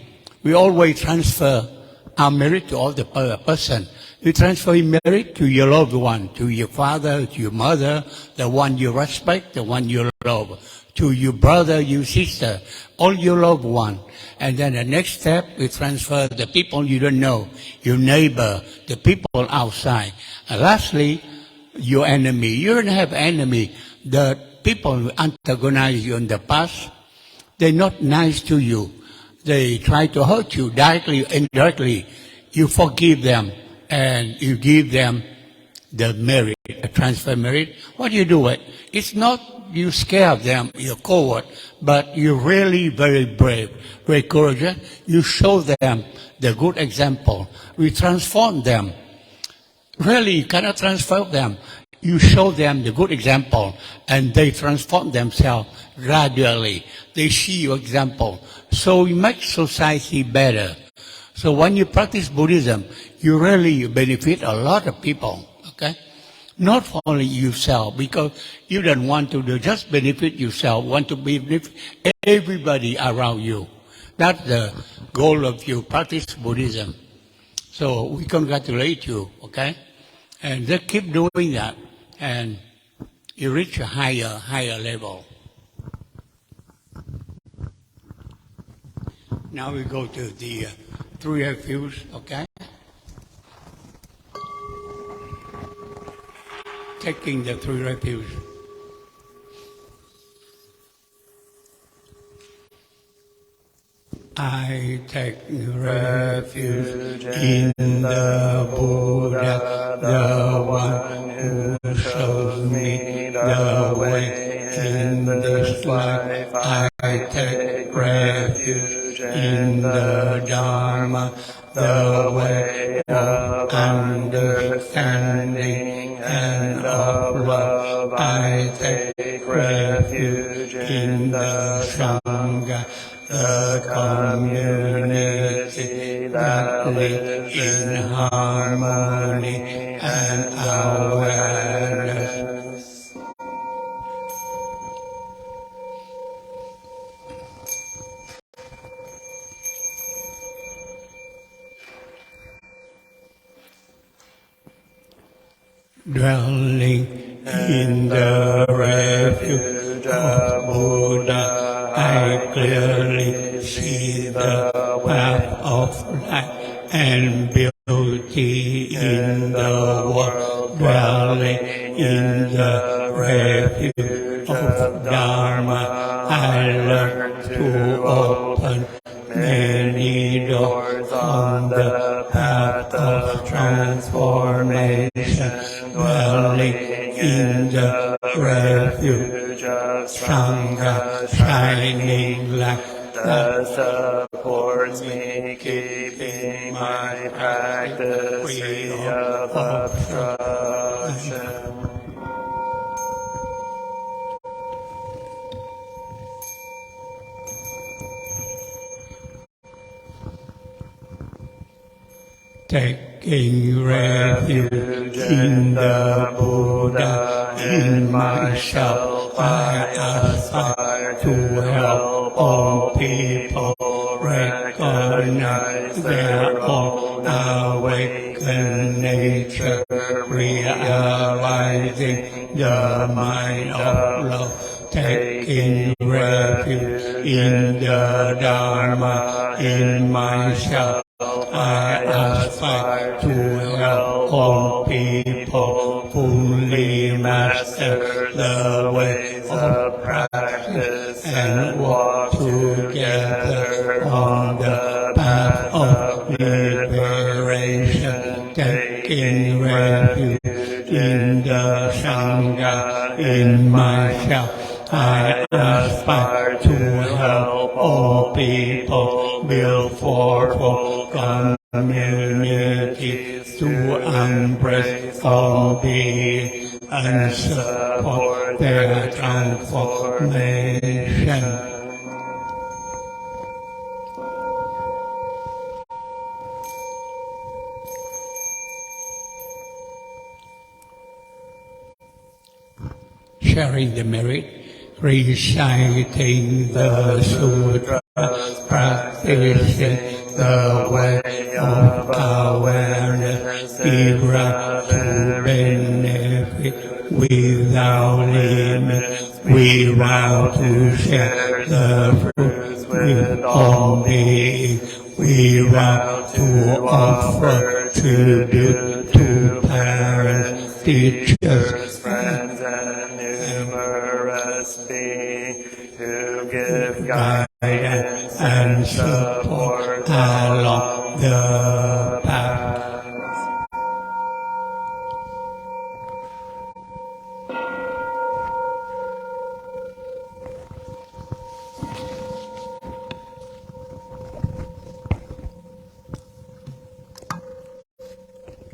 We always transfer our merit to other person. You transfer merit to your loved one, to your father, to your mother, the one you respect, the one you love, to your brother, your sister, all your loved one. And then the next step, we transfer the people you don't know, your neighbor, the people outside. And lastly, your enemy. You don't have enemy. The people who antagonize you in the past, they're not nice to you. They try to hurt you directly, indirectly. You forgive them and you give them the merit, the transfer merit. What do you do it? It's not you scare them, you're coward, but you're really very brave, very courageous. You show them the good example. We transform them. Really, you cannot transform them. You show them the good example, and they transform themselves gradually. They see your example. So you make society better. So when you practice Buddhism, you really benefit a lot of people, okay? Not only yourself, because you don't want to just benefit yourself, want to benefit everybody around you. That's the goal of your practice Buddhism. So we congratulate you, okay? And just keep doing that, and you reach a higher level. Now we go to the three refuges, okay? Taking the three refuges. I take refuge in the Buddha, the one who shows me the way in this life. I take refuge in the Dharma, the way of understanding and of love. I take refuge in the Sangha, the community that lives in harmony and awareness. Dwelling in the refuge of Buddha, I clearly see the path of life and beauty in the world. Dwelling in the refuge of Dharma, I learn to open many doors on the path of transformation. formation, dwelling in the refuge of Sangha, shining light that supports me, keeping my practice free of obstruction. Taking refuge in the Buddha, in myself, I aspire to help all people recognize their own awakened nature, realizing the mind of love, taking refuge in the Dharma, in myself. I aspire to help all people fully master the ways of practice and walk together on the path of liberation, taking refuge in the Sangha, in myself. I aspire to help all people build fruitful communities to embrace all beings and support their transformation. Sharing the merit, reciting the sutras, practicing the way of awareness, give rise to benefit without limit. We vow to share the fruits with all beings. We vow to offer tribute to parents, teachers, friends, and numerous beings who give guidance and support along the path.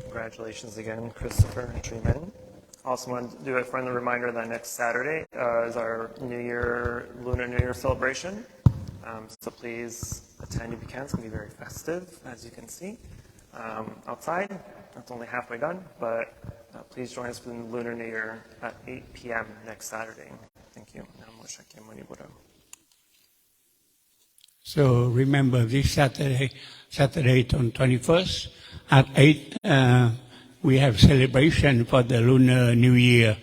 Congratulations again, Christopher and Truman. Also want to do a friendly reminder that next Saturday is our Lunar New Year celebration. So please attend if you can. It's going to be very festive, as you can see. Outside, it's only halfway done, but please join us for the Lunar New Year at 8 p.m. next Saturday. Thank you. Namo Shakyamuni Buddha. So remember this Saturday on 21st at 8, we have celebration for the Lunar New Year.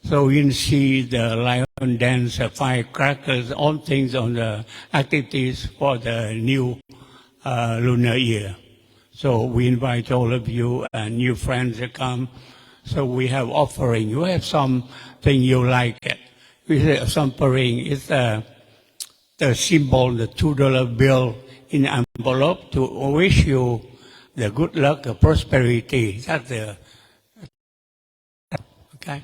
So you can see the lion dance, firecrackers, all things on the activities for the new Lunar Year. So we invite all of you and new friends to come. So we have offering. You have something you like it. We have something. It's the symbol, the $2 bill in envelope to wish you the good luck, the prosperity. That's the okay.